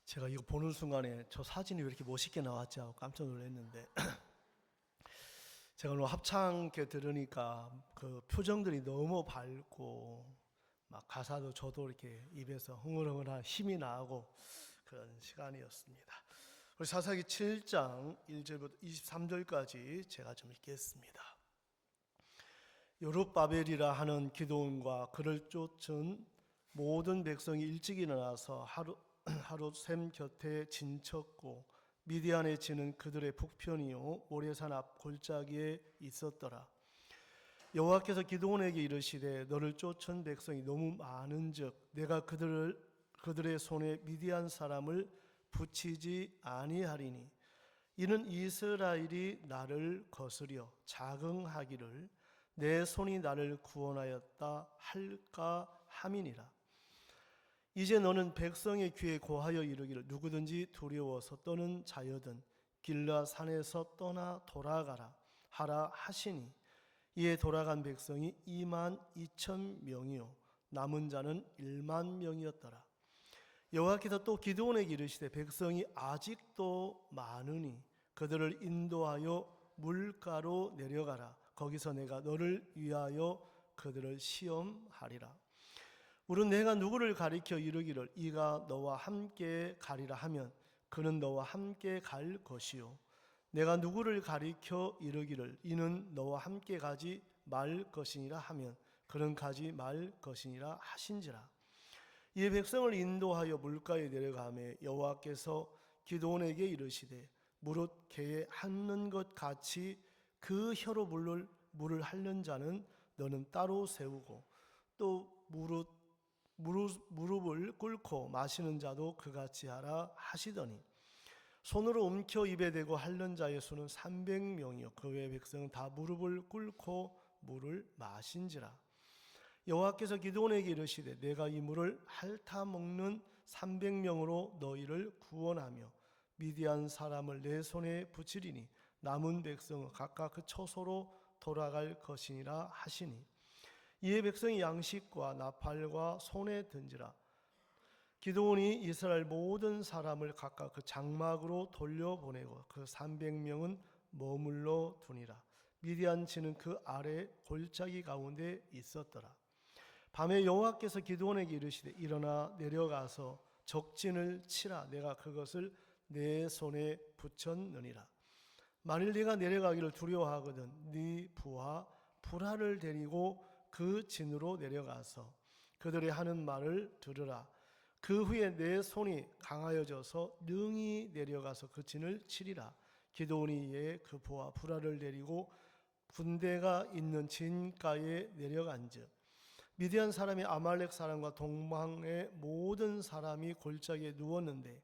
제가 이거 보는 순간에 저 사진이 왜 이렇게 멋있게 나왔지 하고 깜짝 놀랐는데 제가 오늘 합창께 들으니까 그 표정들이 너무 밝고 막 가사도 저도 이렇게 입에서 흥얼흥얼한 힘이 나고 그런 시간이었습니다. 우리 사사기 7장 1절부터 23절까지 제가 좀 읽겠습니다. 여룹바벨이라 하는 기드온과 그를 쫓은 모든 백성이 일찍 일어나서 하루 샘 곁에 진쳤고 미디안에 지는 그들의 북편이요 모래산 앞 골짜기에 있었더라. 여호와께서 기드온에게 이르시되 너를 쫓은 백성이 너무 많은즉 내가 그들의 손에 미디안 사람을 붙이지 아니하리니 이는 이스라엘이 나를 거스려 자긍하기를 내 손이 나를 구원하였다 할까 함이니라. 이제 너는 백성의 귀에 고하여 이르기를 누구든지 두려워서 떠는 자여든 길라 산에서 떠나 돌아가라 하라 하시니 이에 돌아간 백성이 22,000명이요 남은 자는 10,000명이었더라. 여호와께서 또 기드온에게 이르시되 백성이 아직도 많으니 그들을 인도하여 물가로 내려가라. 거기서 내가 너를 위하여 그들을 시험하리라. 물은 내가 누구를 가리켜 이르기를 이가 너와 함께 가리라 하면 그는 너와 함께 갈 것이요 내가 누구를 가리켜 이르기를 이는 너와 함께 가지 말 것이니라 하면 그는 가지 말 것이니라 하신지라. 이에 백성을 인도하여 물가에 내려가매 여호와께서 기드온에게 이르시되 무릇 개에 핥는 것 같이 그 혀로 물을 핥는 자는 너는 따로 세우고 또 무릎을 꿇고 마시는 자도 그같이 하라 하시더니 손으로 움켜 입에 대고 핥는 자의 수는 300명이요 그 외 백성은 다 무릎을 꿇고 물을 마신지라. 여호와께서 기드온에게 이르시되 내가 이 물을 핥아 먹는 300명으로 너희를 구원하며 미디안 사람을 내 손에 붙이리니 남은 백성은 각각 그 처소로 돌아갈 것이니라 하시니 이에 백성이 양식과 나팔과 손에 든지라. 기드온이 이스라엘 모든 사람을 각각 그 장막으로 돌려보내고 그 300명은 머물러 두니라. 미디안 지는 그 아래 골짜기 가운데 있었더라. 밤에 여호와께서 기드온에게 이르시되 일어나 내려가서 적진을 치라. 내가 그것을 내 손에 붙였느니라. 만일 네가 내려가기를 두려워하거든 네 부하 불하를 데리고 그 진으로 내려가서 그들이 하는 말을 들으라. 그 후에 내 손이 강하여져서 능히 내려가서 그 진을 치리라. 기드온이 이에 그 부하 불하를 데리고 군대가 있는 진가에 내려간즉 미디안 사람이 아말렉 사람과 동방의 모든 사람이 골짜기에 누웠는데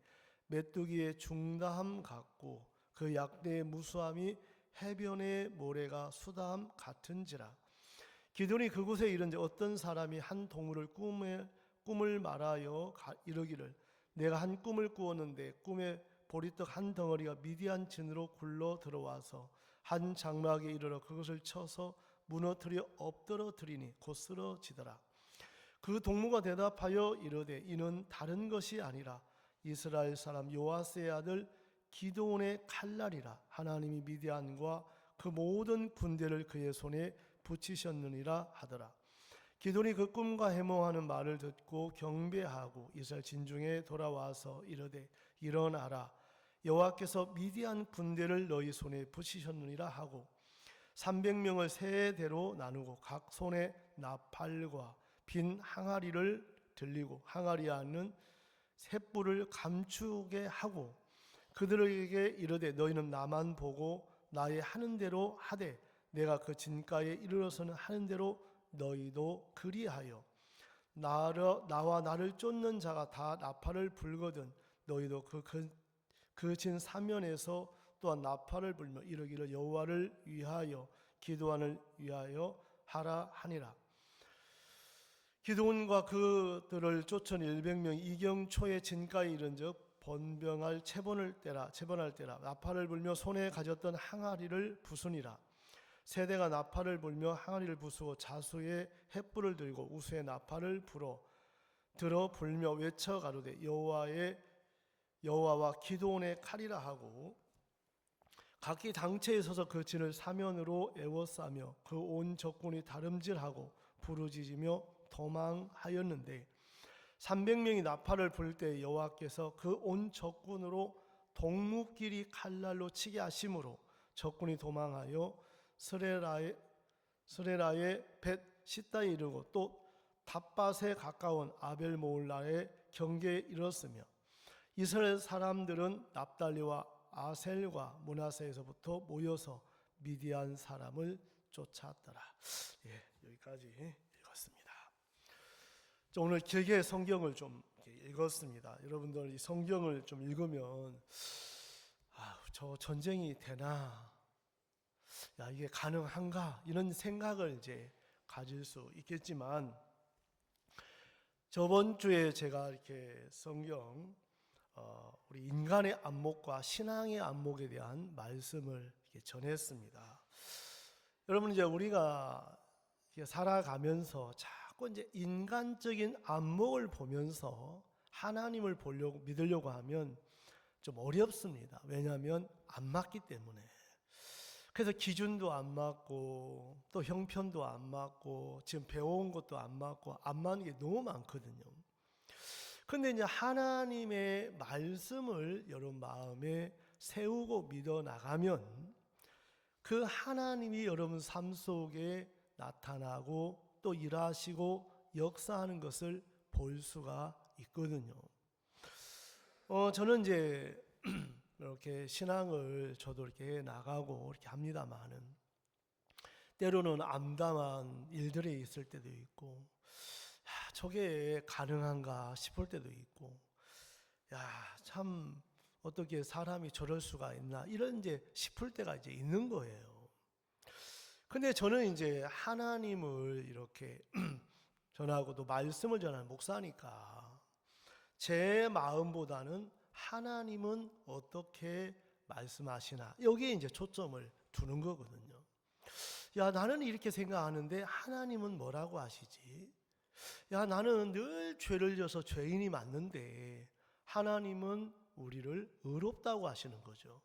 메뚜기의 중다함 같고 그 약대의 무수함이 해변의 모래가 수다함 같은지라. 기드온이 그곳에 이른데 어떤 사람이 한 동물을 꿈을 말하여 이르기를 내가 한 꿈을 꾸었는데 꿈에 보리떡 한 덩어리가 미디안 진으로 굴러 들어와서 한 장막에 이르러 그것을 쳐서 무너뜨려 엎드러뜨리니 곧 쓰러지더라. 그 동무가 대답하여 이르되 이는 다른 것이 아니라 이스라엘 사람 요아스의 아들 기드온의 칼날이라. 하나님이 미디안과 그 모든 군대를 그의 손에 붙이셨느니라 하더라. 기드온이 그 꿈과 해몽하는 말을 듣고 경배하고 이스라엘 진중에 돌아와서 이르되 일어나라. 여호와께서 미디안 군대를 너희 손에 붙이셨느니라 하고 300명을 세 대로 나누고 각 손에 나팔과 빈 항아리를 들리고 항아리에 앉는 횃불을 감추게 하고 그들에게 이르되 너희는 나만 보고 나의 하는 대로 하되 내가 그 진가에 이르러서는 하는 대로 너희도 그리하여 나와 나를 쫓는 자가 다 나팔을 불거든 너희도 그 진 사면에서 또한 나팔을 불며 이르기를 여호와를 위하여 기드온을 위하여 하라 하니라. 기드온과 그들을 쫓은 100명이 이경초에 진가에 이른즉 번병할 채번할 때라 나팔을 불며 손에 가졌던 항아리를 부수니라. 세대가 나팔을 불며 항아리를 부수고 자수에 횃불을 들고 우수에 나팔을 들어 불며 외쳐 가로되 여호와와 기드온의 칼이라 하고 각기 당체에 서서 그 진을 사면으로 에워싸며 그 온 적군이 다름질하고 부르짖으며 도망하였는데 300명이 나팔을 불 때 여호와께서 그 온 적군으로 동무끼리 칼날로 치게 하심으로 적군이 도망하여 스레라의 벳 시다에 이르고 또 닷밭에 가까운 아벨 모울라의 경계에 이르렀으며 이스라엘 사람들은 납달리와 아셀과 므낫세에서부터 모여서 미디안 사람을 쫓았더라. 여기까지 읽었습니다. 오늘 길게 성경을 좀 읽었습니다. 여러분들 이 성경을 좀 읽으면 저 전쟁이 되나? 이게 가능한가? 이런 생각을 이제 가질 수 있겠지만 저번 주에 제가 이렇게 성경 우리 인간의 안목과 신앙의 안목에 대한 말씀을 이렇게 전했습니다. 여러분 이제 우리가 살아가면서 자꾸 이제 인간적인 안목을 보면서 하나님을 보려고 믿으려고 하면 좀 어렵습니다. 왜냐하면 안 맞기 때문에. 그래서 기준도 안 맞고 또 형편도 안 맞고 지금 배워온 것도 안 맞고 안 맞는 게 너무 많거든요. 그런데 이제 하나님의 말씀을 여러분 마음에 세우고 믿어 나가면 그 하나님이 여러분 삶 속에 나타나고 또 일하시고 역사하는 것을 볼 수가 있거든요. 저는 이제 이렇게 신앙을 저도 이렇게 나가고 이렇게 합니다만은 때로는 암담한 일들이 있을 때도 있고 저게 가능한가 싶을 때도 있고 참 어떻게 사람이 저럴 수가 있나 이런 이제 싶을 때가 이제 있는 거예요. 근데 저는 이제 하나님을 이렇게 전하고도 말씀을 전하는 목사니까 제 마음보다는 하나님은 어떻게 말씀하시나 여기에 이제 초점을 두는 거거든요. 나는 이렇게 생각하는데 하나님은 뭐라고 하시지? 나는 늘 죄를 져서 죄인이 맞는데 하나님은 우리를 의롭다고 하시는 거죠.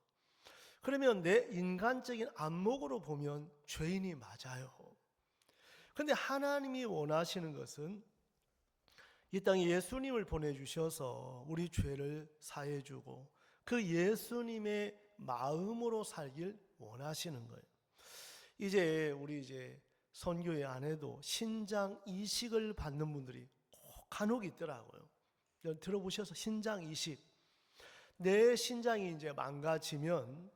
그러면 내 인간적인 안목으로 보면 죄인이 맞아요. 그런데 하나님이 원하시는 것은 이 땅에 예수님을 보내주셔서 우리 죄를 사해주고 그 예수님의 마음으로 살길 원하시는 거예요. 우리 선교회 안에도 신장 이식을 받는 분들이 간혹 있더라고요. 들어보셔서 신장 이식. 내 신장이 이제 망가지면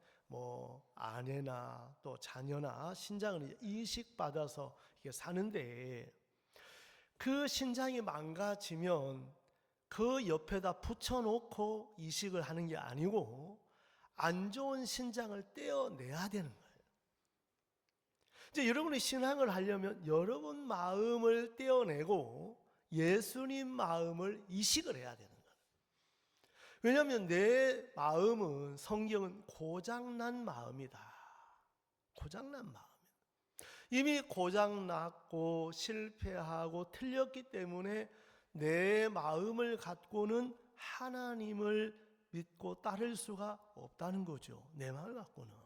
아내나 또 자녀나 신장을 이식 받아서 사는데 그 신장이 망가지면 그 옆에다 붙여놓고 이식을 하는 게 아니고 안 좋은 신장을 떼어내야 되는 거예요. 이제 여러분이 신앙을 하려면 여러분 마음을 떼어내고 예수님 마음을 이식을 해야 되는 거예요. 왜냐하면 내 마음은 성경은 고장난 마음이다. 고장난 마음. 이미 고장났고 실패하고 틀렸기 때문에 내 마음을 갖고는 하나님을 믿고 따를 수가 없다는 거죠. 내 마음을 갖고는.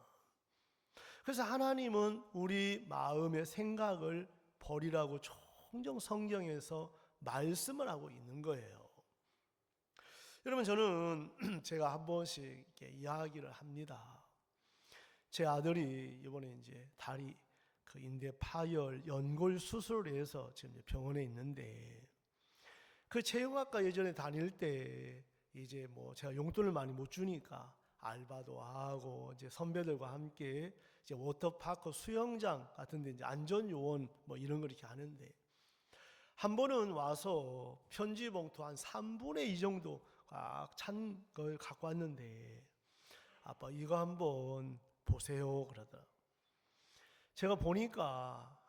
그래서 하나님은 우리 마음의 생각을 버리라고 종종 성경에서 말씀을 하고 있는 거예요. 여러분 저는 제가 한 번씩 이렇게 이야기를 합니다. 제 아들이 이번에 이제 다리 그 인대 파열 연골 수술을 해서 지금 병원에 있는데 그 체육학과 예전에 다닐 때 이제 제가 용돈을 많이 못 주니까 알바도 하고 이제 선배들과 함께 이제 워터파크 수영장 같은데 이제 안전 요원 이런 걸 이렇게 하는데 한 번은 와서 편지 봉투 한 3분의 2 정도 꽉 찬 걸 갖고 왔는데 아빠 이거 한번 보세요 그러더라. 제가 보니까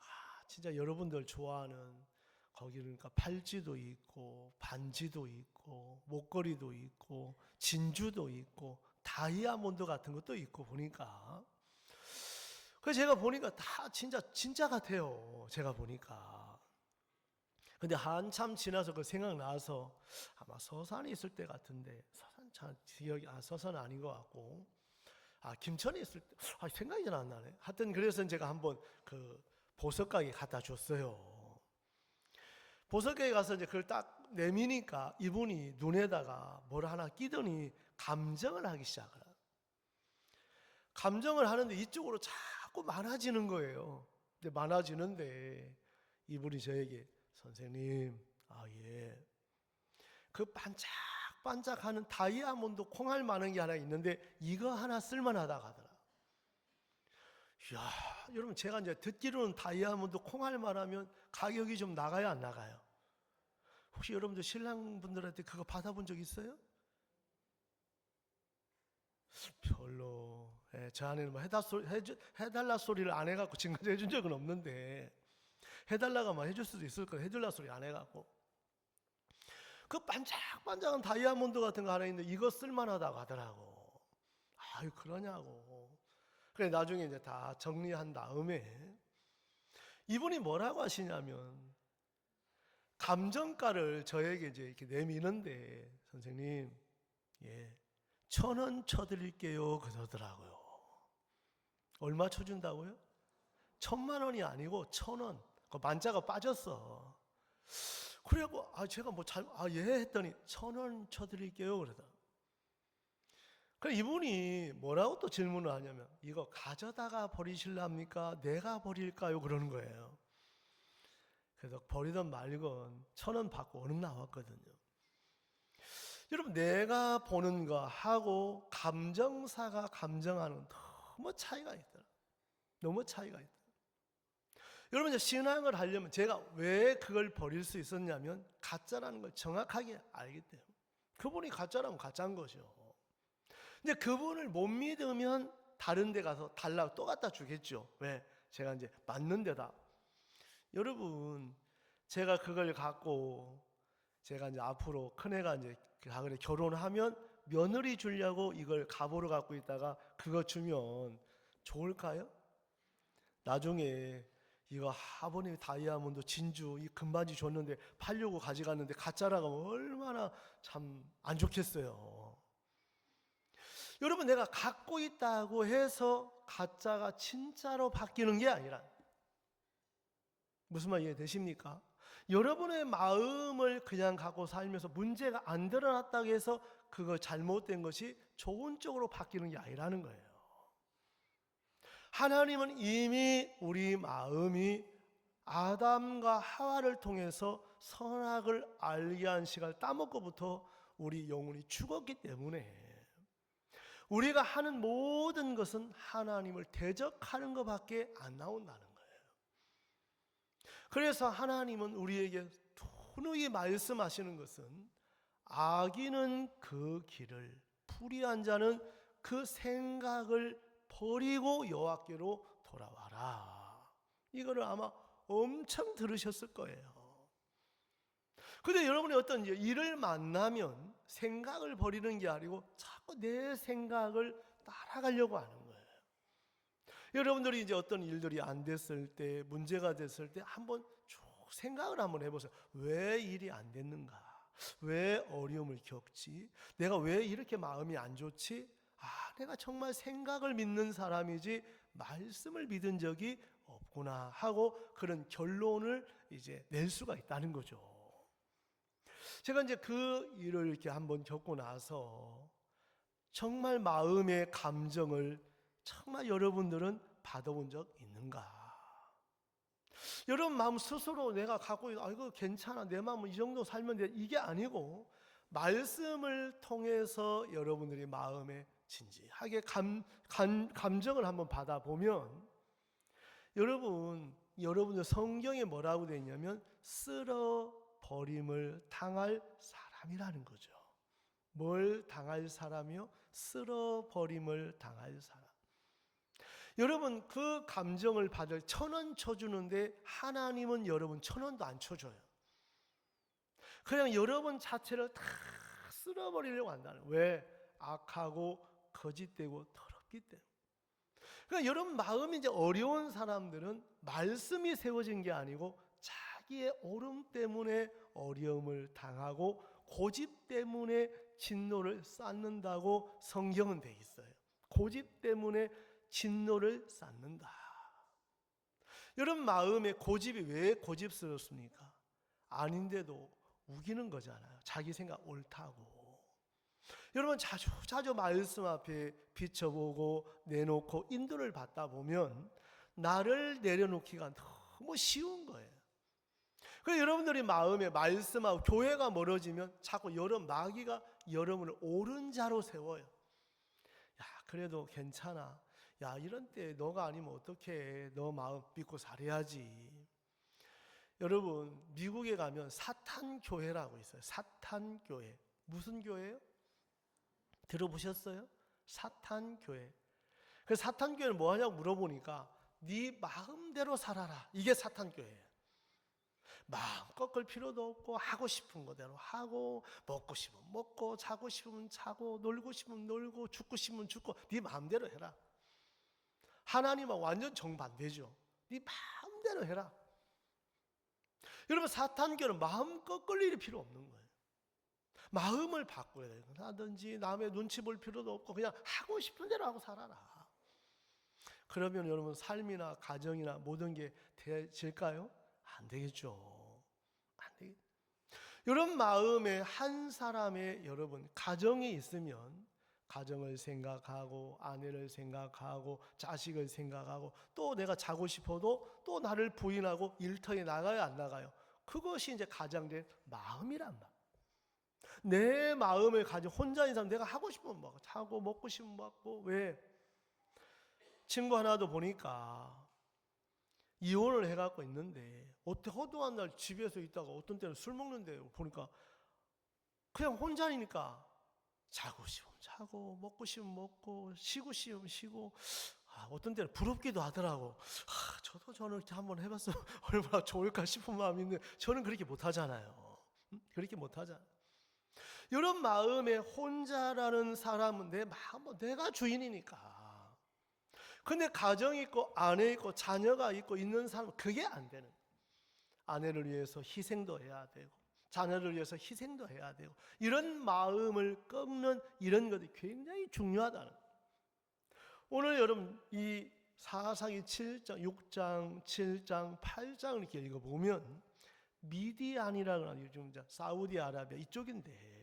진짜 여러분들 좋아하는 거기 그러니까 팔찌도 있고 반지도 있고 목걸이도 있고 진주도 있고 다이아몬드 같은 것도 있고 보니까 그래서 제가 보니까 다 진짜 같아요. 제가 보니까. 근데 한참 지나서 그 생각나서 아마 서산에 있을 때 같은데 서산 잘 기억이 서서는 아닌 것 같고, 김천에 있을 때 생각이 잘 안 나네. 하여튼 그래서 제가 한번 그 보석가게 갖다 줬어요. 보석가게 가서 이제 그걸 딱 내미니까 이분이 눈에다가 뭘 하나 끼더니 감정을 하기 시작을. 감정을 하는데 이쪽으로 자꾸 많아지는 거예요. 근데 많아지는데 이분이 저에게 선생님, 예, 그 반짝반짝하는 다이아몬드 콩알 많은 게 하나 있는데 이거 하나 쓸만하다고 하더라. 이야, 여러분 제가 이제 듣기로는 다이아몬드 콩알만 하면 가격이 좀 나가요, 안 나가요? 혹시 여러분들 신랑분들한테 그거 받아본 적 있어요? 별로. 저 안에는 뭐 해달라 소리를 안 해갖고 지금까지 해준 적은 없는데, 해달라가 뭐 해줄 수도 있을 거예요. 해달라 소리 안 해갖고. 그 반짝반짝한 다이아몬드 같은 거 하나 있는데 이거 쓸만하다고 하더라고. 아유, 그러냐고. 그래 나중에 이제 다 정리한 다음에 이분이 뭐라고 하시냐면, 감정가를 저에게 이제 이렇게 내미는데, 선생님, 1,000원 쳐드릴게요 그러더라고요. 얼마 쳐준다고요? 1,000만 원이 아니고 1,000원. 그 만자가 빠졌어. 그래갖고 제가 뭐 했더니 1,000원 쳐드릴게요 그러다. 그래 이분이 뭐라고 또 질문을 하냐면, 이거 가져다가 버리실랍니까? 내가 버릴까요? 그러는 거예요. 그래서 버리던 말건 1,000원 받고 얼음 나왔거든요. 여러분, 내가 보는 거 하고 감정사가 감정하는 너무 차이가 있더라. 너무 차이가 있더라. 여러분, 이제 신앙을 하려면 제가 왜 그걸 버릴 수 있었냐면, 가짜라는 걸 정확하게 알기 때문에. 그분이 가짜라면 가짜인 거죠. 근데 그분을 못 믿으면 다른 데 가서 달라고 또 갖다 주겠죠. 왜? 제가 이제 맞는 데다. 여러분, 제가 그걸 갖고 제가 이제 앞으로 큰애가 이제 가을에 결혼하면 며느리 주려고 이걸 갑오로 갖고 있다가 그거 주면 좋을까요? 나중에 이거 아버님이 다이아몬드 진주 이 금반지 줬는데 팔려고 가져갔는데 가짜라고 하면 얼마나 참 안 좋겠어요. 여러분, 내가 갖고 있다고 해서 가짜가 진짜로 바뀌는 게 아니라, 무슨 말 이해되십니까? 여러분의 마음을 그냥 갖고 살면서 문제가 안 드러났다고 해서 그거 잘못된 것이 좋은 쪽으로 바뀌는 게 아니라는 거예요. 하나님은 이미 우리 마음이 아담과 하와를 통해서 선악을 알게 한 시간을 따먹고부터 우리 영혼이 죽었기 때문에 우리가 하는 모든 것은 하나님을 대적하는 것밖에 안 나온다는 거예요. 그래서 하나님은 우리에게 누누이 말씀하시는 것은, 악인은 그 길을, 불의한 자는 그 생각을 버리고 여호와께로 돌아와라. 이거를 아마 엄청 들으셨을 거예요. 근데 여러분이 어떤 일을 만나면 생각을 버리는 게 아니고 자꾸 내 생각을 따라가려고 하는 거예요. 여러분들이 이제 어떤 일들이 안 됐을 때, 문제가 됐을 때 한번 쭉 생각을 한번 해보세요. 왜 일이 안 됐는가? 왜 어려움을 겪지? 내가 왜 이렇게 마음이 안 좋지? 내가 정말 생각을 믿는 사람이지 말씀을 믿은 적이 없구나 하고 그런 결론을 이제 낼 수가 있다는 거죠. 제가 이제 그 일을 이렇게 한번 겪고 나서 정말 마음의 감정을 정말 여러분들은 받아본 적 있는가? 여러분 마음 스스로 내가 갖고 있는, 이거 괜찮아, 내 마음은 이 정도 살면 돼, 이게 아니고 말씀을 통해서 여러분들이 마음에 진지하게 감정을 한번 받아보면, 여러분들 성경에 뭐라고 되어 있냐면 쓸어버림을 당할 사람이라는 거죠. 뭘 당할 사람이요? 쓸어버림을 당할 사람. 여러분, 그 감정을 받을 1,000원 쳐주는데 하나님은 여러분 1,000원도 안 쳐줘요. 그냥 여러분 자체를 다 쓸어버리려고 한다는. 왜? 악하고 거짓되고 더럽기 때문에. 그러니까 여러분 마음이 이제 어려운 사람들은 말씀이 세워진 게 아니고 자기의 옳음 때문에 어려움을 당하고 고집 때문에 진노를 쌓는다고 성경은 돼 있어요. 고집 때문에 진노를 쌓는다. 여러분 마음에 고집이 왜 고집스럽습니까? 아닌데도 우기는 거잖아요. 자기 생각 옳다고. 여러분 자주 말씀 앞에 비춰보고 내놓고 인도를 받다 보면 나를 내려놓기가 너무 쉬운 거예요. 그래서 여러분들이 마음에 말씀하고 교회가 멀어지면 자꾸 마귀가 여러분을 옳은 자로 세워요. 야, 그래도 괜찮아. 야, 이런 때 너가 아니면 어떡해. 너 마음 믿고 살아야지. 여러분 미국에 가면 사탄 교회라고 있어요. 사탄 교회. 무슨 교회예요? 들어보셨어요? 사탄 교회. 그 사탄 교회는 뭐 하냐고 물어보니까 네 마음대로 살아라. 이게 사탄 교회예요. 마음 꺾을 필요도 없고 하고 싶은 거대로 하고 먹고 싶으면 먹고 자고 싶으면 자고 놀고 싶으면 놀고 죽고 싶으면 죽고 네 마음대로 해라. 하나님하고 완전 정반대죠. 네 마음대로 해라. 여러분 사탄교는 마음 꺾을 일이 필요 없는 거예요. 마음을 바꿔야 돼요. 하든지 남의 눈치 볼 필요도 없고 그냥 하고 싶은 대로 하고 살아라. 그러면 여러분 삶이나 가정이나 모든 게 되질까요? 안 되겠죠. 안 되겠죠. 이런 마음에 한 사람의 여러분 가정이 있으면 가정을 생각하고 아내를 생각하고 자식을 생각하고 또 내가 자고 싶어도 또 나를 부인하고 일터에 나가요 안 나가요? 그것이 이제 가장된 마음이란 말. 내 마음을 가지고 혼자 있는 사람 내가 하고 싶으면 먹고 자고 먹고 싶으면 먹고 왜? 친구 하나도 보니까 이혼을 해갖고 있는데 어떻게 허둥한 날 집에서 있다가 어떤 때는 술 먹는데 보니까 그냥 혼자니까 자고 싶으면 자고 먹고 싶으면 먹고 쉬고 싶으면 쉬고 어떤 때는 부럽기도 하더라고. 저는 이렇게 한번 해봤으면 얼마나 좋을까 싶은 마음이 있는데 저는 그렇게 못하잖아요. 그렇게 못하잖아요. 이런 마음에 혼자라는 사람은 내 마음, 내가 주인이니까. 근데 가정이 있고 아내 있고 자녀가 있고 있는 사람은 그게 안 되는. 아내를 위해서 희생도 해야 되고 자녀를 위해서 희생도 해야 되고 이런 마음을 꺾는 이런 것이 굉장히 중요하다는. 오늘 여러분 이 사사기 7장, 6장, 7장, 8장을 이렇게 읽어보면 미디안이라는 요즘 사우디아라비아 이쪽인데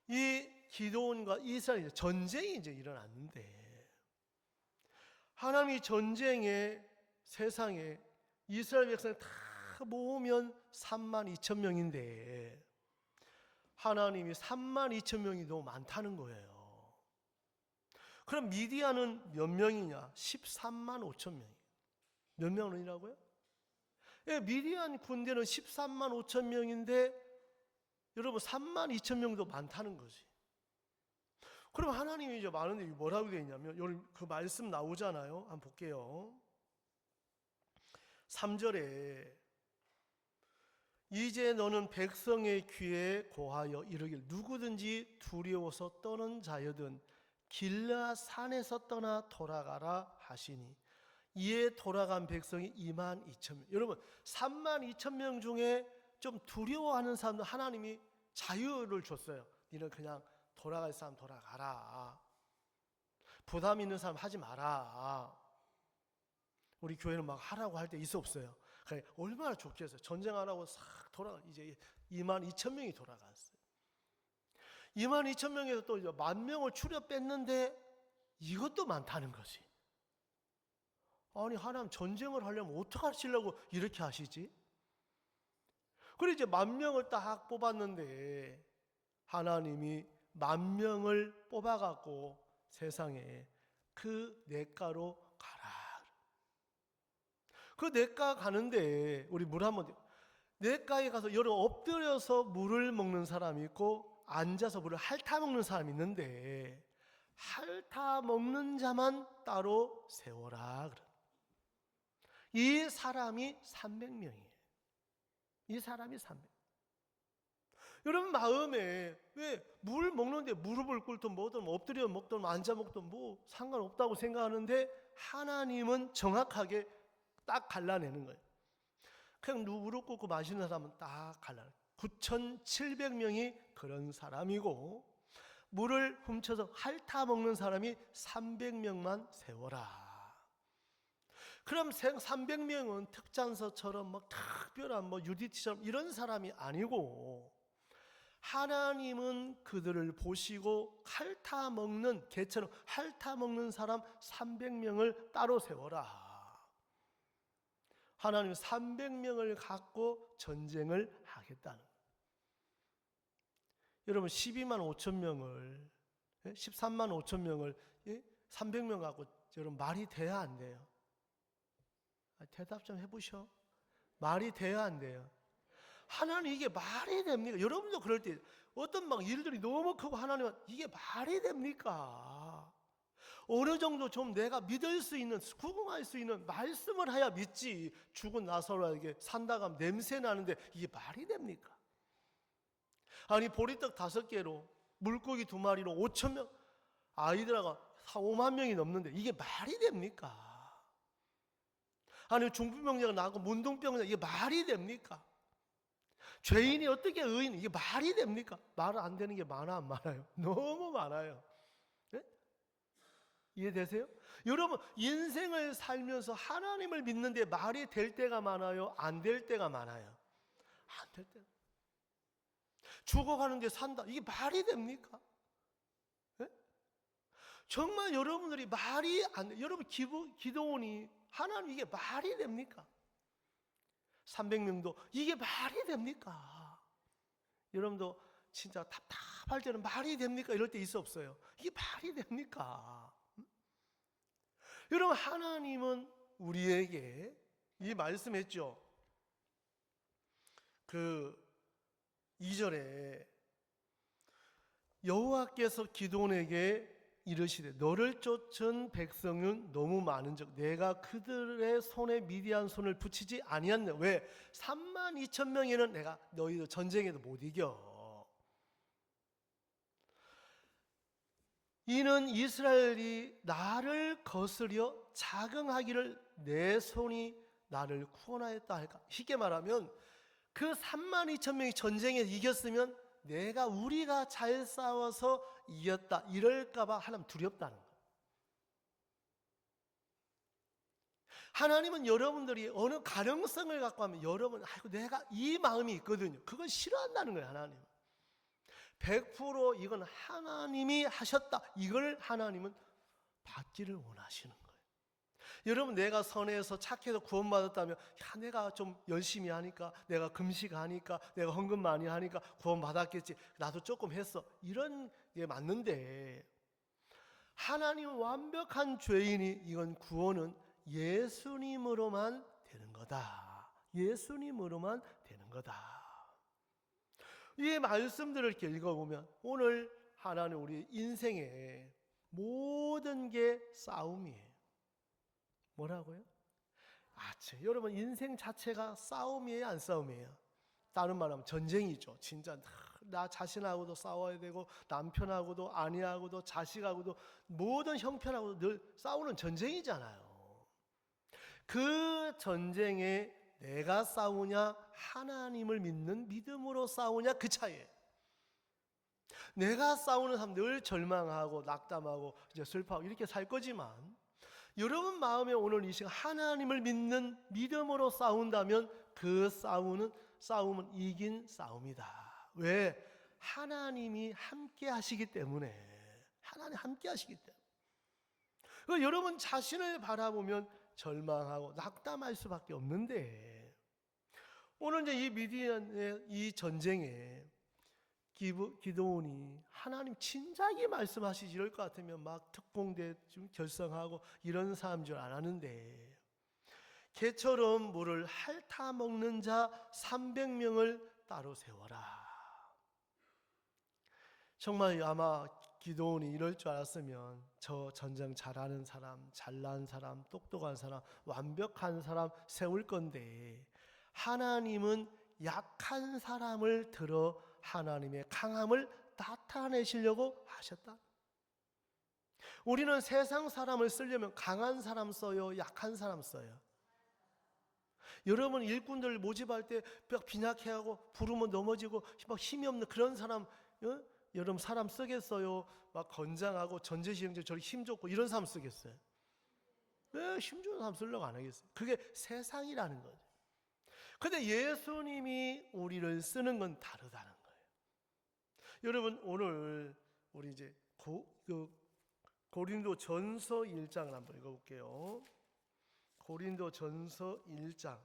이 기드온과 이스라엘 전쟁이 이제 일어났는데 하나님이 전쟁에 세상에 이스라엘 백성 다 모으면 32,000명인데 하나님이 32,000명이 너무 많다는 거예요. 그럼 미디안은 몇 명이냐? 135,000명이에요. 몇 명이라고요? 예, 미디안 군대는 135,000명인데 여러분 32,000명도 많다는 거지. 그럼 하나님이 이제 많은데 뭐라고 되어 있냐면 여러분 그 말씀 나오잖아요. 한번 볼게요. 3절에 이제 너는 백성의 귀에 고하여 이르길 누구든지 두려워서 떠는 자여든 길르앗 산에서 떠나 돌아가라 하시니 이에 돌아간 백성이 22,000명. 여러분 32,000명 중에 좀 두려워하는 사람들 하나님이 자유를 줬어요. 너는 그냥 돌아갈 사람 돌아가라. 부담 있는 사람 하지 마라. 우리 교회는 막 하라고 할 때 있어 없어요. 얼마나 좋겠어요. 전쟁 안 하고 싹 돌아가. 이제 22,000명이 돌아갔어요. 22,000명에서 또 10,000명을 추려 뺐는데 이것도 많다는 것이. 아니 하나님 전쟁을 하려면 어떻게 하시려고 이렇게 하시지? 그리고 이제 10,000명을 딱 뽑았는데 하나님이 10,000명을 뽑아갖고 세상에 그 냇가로 가라. 그 냇가 가는데 우리 물 한번 냇가에 가서 여러 엎드려서 물을 먹는 사람이 있고 앉아서 물을 핥아 먹는 사람이 있는데 핥아 먹는 자만 따로 세워라. 이 사람이 300명이에요. 이 사람이 300명. 여러분 마음에 왜 물 먹는데 무릎을 꿇든 뭐든 엎드려 먹든 앉아 먹든 뭐 상관없다고 생각하는데 하나님은 정확하게 딱 갈라내는 거예요. 그냥 무릎 꿇고 마시는 사람은 딱 갈라내. 9,700명이 그런 사람이고 물을 훔쳐서 핥아먹는 사람이 300명만 세워라. 그럼 300명은 특전사처럼 막 특별한 유디티처럼 이런 사람이 아니고 하나님은 그들을 보시고 핥아먹는 개처럼 핥아먹는 사람 300명을 따로 세워라. 하나님은 300명을 갖고 전쟁을 하겠다는 거예요. 여러분 12만 5천 명을 13만 5천 명을 300명 갖고 여러분 말이 돼야 안 돼요? 대답 좀 해보셔. 말이 돼야 안 돼요? 하나님 이게 말이 됩니까? 여러분도 그럴 때 어떤 막 일들이 너무 크고 하나님은 이게 말이 됩니까? 어느 정도 좀 내가 믿을 수 있는, 구분할 수 있는 말씀을 해야 믿지. 죽은 나사로에게 산다고 하면 냄새 나는데 이게 말이 됩니까? 아니 보리떡 5개로 물고기 2마리로 5천 명 아이들하고 5만 명이 넘는데 이게 말이 됩니까? 아니 중풍병자가 나고 문둥병자 이게 말이 됩니까? 죄인이 어떻게 의인 이게 말이 됩니까? 말 안 되는 게 많아 안 많아요? 너무 많아요. 네? 이해되세요? 여러분 인생을 살면서 하나님을 믿는데 말이 될 때가 많아요? 안 될 때가 많아요? 안 될 때. 죽어가는데 산다 이게 말이 됩니까? 네? 정말 여러분들이 말이 안 돼. 여러분 기도원이 하나님 이게 말이 됩니까? 300명도 이게 말이 됩니까? 여러분도 진짜 답답할 때는 말이 됩니까? 이럴 때 있어 없어요? 이게 말이 됩니까? 여러분 하나님은 우리에게 이 말씀했죠. 그 2절에 여호와께서 기드온에게 이르시되 너를 쫓은 백성은 너무 많은즉 내가 그들의 손에 미디안 손을 붙이지 아니하느냐. 왜? 32,000명에는 내가 너희들 전쟁에도 못 이겨. 이는 이스라엘이 나를 거스려 자긍하기를 내 손이 나를 구원하였다 할까. 쉽게 말하면 그 32,000명이 전쟁에 이겼으면 우리가 잘 싸워서 이겼다 이럴까봐 하나님 두렵다는 거예요. 하나님은 여러분들이 어느 가능성을 갖고 하면 여러분 내가 이 마음이 있거든요. 그걸 싫어한다는 거예요. 하나님 100% 이건 하나님이 하셨다 이걸 하나님은 받기를 원하시는 거예요. 여러분 내가 선해서 착해서 구원받았다면 내가 좀 열심히 하니까 내가 금식하니까 내가 헌금 많이 하니까 구원받았겠지 나도 조금 했어 이런 게 맞는데 하나님 완벽한 죄인이 이건 구원은 예수님으로만 되는 거다. 예수님으로만 되는 거다. 이 말씀들을 이렇게 읽어보면 오늘 하나님 우리 인생에 모든 게 싸움이에요. 뭐라고요? 여러분 인생 자체가 싸움이에요? 안 싸움이에요? 다른 말하면 전쟁이죠. 진짜 나 자신하고도 싸워야 되고 남편하고도 아내하고도 자식하고도 모든 형편하고도 늘 싸우는 전쟁이잖아요. 그 전쟁에 내가 싸우냐 하나님을 믿는 믿음으로 싸우냐 그 차이예요. 내가 싸우는 사람 늘 절망하고 낙담하고 이제 슬퍼하고 이렇게 살 거지만 여러분 마음에 오늘 이 시간 하나님을 믿는 믿음으로 싸운다면 그 싸움은 이긴 싸움이다. 왜? 하나님이 함께 하시기 때문에. 하나님 함께 하시기 때문에. 여러분 자신을 바라보면 절망하고 낙담할 수밖에 없는데 오늘 이제 이 미디안의 이 전쟁에 기드온이 하나님 진작에 말씀하시지 이럴 것 같으면 막 특공대 좀 결성하고 이런 사람인 줄 알았는데 개처럼 물을 핥아먹는 자 300명을 따로 세워라. 정말 아마 기드온이 이럴 줄 알았으면 저 전쟁 잘하는 사람, 잘난 사람, 똑똑한 사람, 완벽한 사람 세울 건데 하나님은 약한 사람을 들어 하나님의 강함을 나타내시려고 하셨다. 우리는 세상 사람을 쓰려면 강한 사람 써요? 약한 사람 써요? 여러분 일꾼들 모집할 때 막 빈약해하고 부르면 넘어지고 막 힘이 없는 그런 사람, 여러분 사람 쓰겠어요? 막 건장하고 전제시행제 저리 힘 좋고 이런 사람 쓰겠어요? 왜 힘 좋은 사람 쓰려고 안 하겠어요? 그게 세상이라는 거죠. 근데 예수님이 우리를 쓰는 건 다르다는 거예요. 여러분 오늘 우리 이제 고린도 전서 1장을 한번 읽어볼게요. 고린도 전서 1장.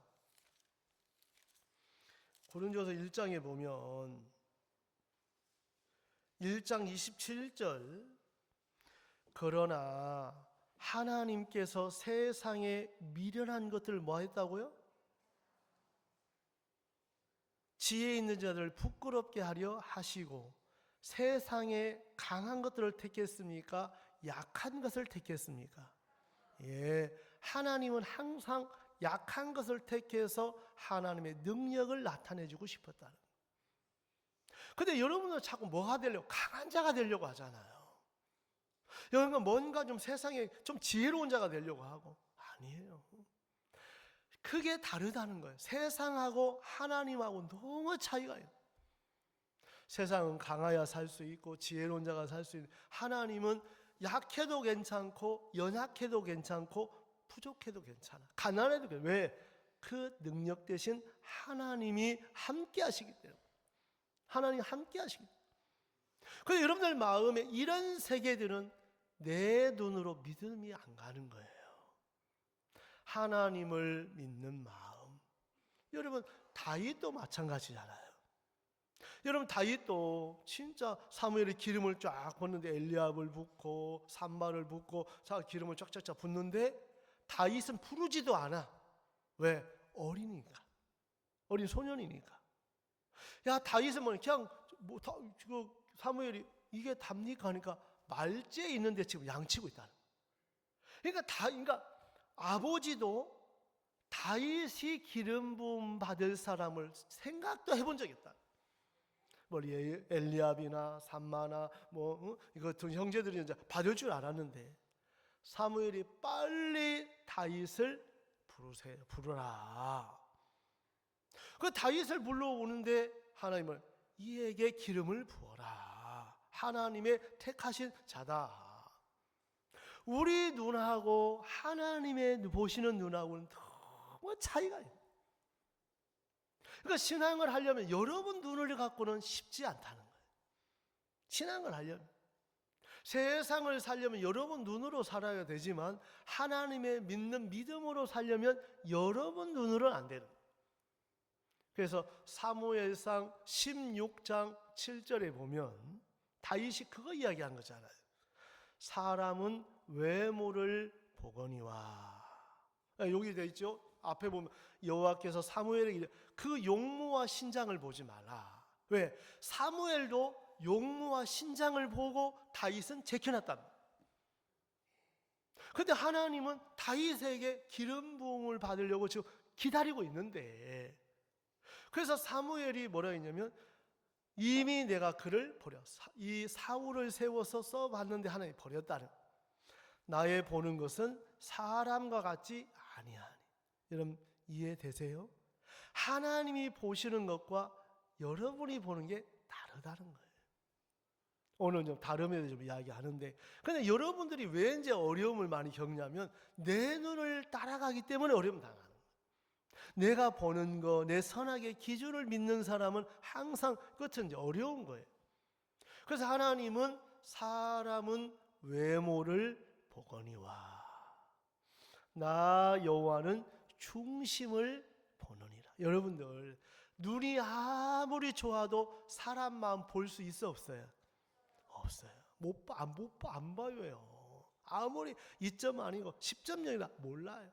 고린도서 1장에 보면 1장 27절, 그러나 하나님께서 세상에 미련한 것들을 뭐 했다고요? 지혜 있는 자들을 부끄럽게 하려 하시고 세상에 강한 것들을 택했습니까? 약한 것을 택했습니까? 예, 하나님은 항상 약한 것을 택해서 하나님의 능력을 나타내주고 싶었다는 거예요. 근데 여러분은 자꾸 뭐가 되려고? 강한 자가 되려고 하잖아요. 여러분 뭔가 좀 세상에 좀 지혜로운 자가 되려고 하고. 아니에요. 크게 다르다는 거예요. 세상하고 하나님하고 너무 차이가 있어요. 세상은 강하야 살 수 있고 지혜로운 자가 살 수 있는, 하나님은 약해도 괜찮고 연약해도 괜찮고 부족해도 괜찮아. 가난해도 괜찮아. 왜? 그 능력 대신 하나님이 함께 하시기 때문에. 하나님이 함께 하시기 때문에. 그런데 여러분들 마음에 이런 세계들은 내 눈으로 믿음이 안 가는 거예요. 하나님을 믿는 마음. 여러분 다윗도 마찬가지잖아요. 여러분 다윗도 진짜 사무엘이 기름을 쫙 붓는데 엘리압을 붓고 산마를 붓고 자 기름을 쫙쫙쫙 붓는데 다윗은 부르지도 않아. 왜? 어리니까. 어린 소년이니까. 야 다윗은 뭐 그냥 뭐 사무엘이 이게 답니까 하니까 말재에 있는데 지금 양치고 있다는. 그러니까 아버지도 다윗이 기름 부음 받을 사람을 생각도 해본 적이 없다. 뭐 엘리압이나 산마나 이거 같은 형제들이 이제 받을 줄 알았는데 사무엘이 빨리 다윗을 부르라. 그 다윗을 불러오는데 하나님은 이에게 기름을 부어라. 하나님의 택하신 자다. 우리 눈하고 하나님의 보시는 눈하고는 너무 차이가 있어요. 그러니까 신앙을 하려면 여러분 눈을 갖고는 쉽지 않다는 거예요. 신앙을 하려면. 세상을 살려면 여러분 눈으로 살아야 되지만 하나님의 믿는 믿음으로 살려면 여러분 눈으로는 안 되는 거예요. 그래서 사무엘상 16장 7절에 보면 다윗이 그거 이야기한 거잖아요. 사람은 외모를 보거니와. 여기 돼 있죠. 앞에 보면 여호와께서 사무엘에게 그 용모와 신장을 보지 말라. 왜? 사무엘도 용모와 신장을 보고 다윗은 제껴놨답니다. 그런데 하나님은 다윗에게 기름 부음을 받으려고 지금 기다리고 있는데, 그래서 사무엘이 뭐라 했냐면 이미 내가 그를 이 사울을 세워서 써봤는데 하나님이 버렸다는. 나의 보는 것은 사람과 같지 아니하니. 여러분 이해되세요? 하나님이 보시는 것과 여러분이 보는 게 다르다는 거예요. 오늘 좀 다름에 좀 이야기하는데, 근데 여러분들이 왜 이제 어려움을 많이 겪냐면 내 눈을 따라가기 때문에 어려움 당하는 거예요. 내가 보는 거, 내 선악의 기준을 믿는 사람은 항상 끝은 이제 어려운 거예요. 그래서 하나님은 사람은 외모를 보거니와 나 여호와는 중심을 보느니라. 여러분들 눈이 아무리 좋아도 사람 마음 볼 수 있어 없어요? 없어요. 안 봐요. 아무리 2점 아니고 10.0이라 몰라요.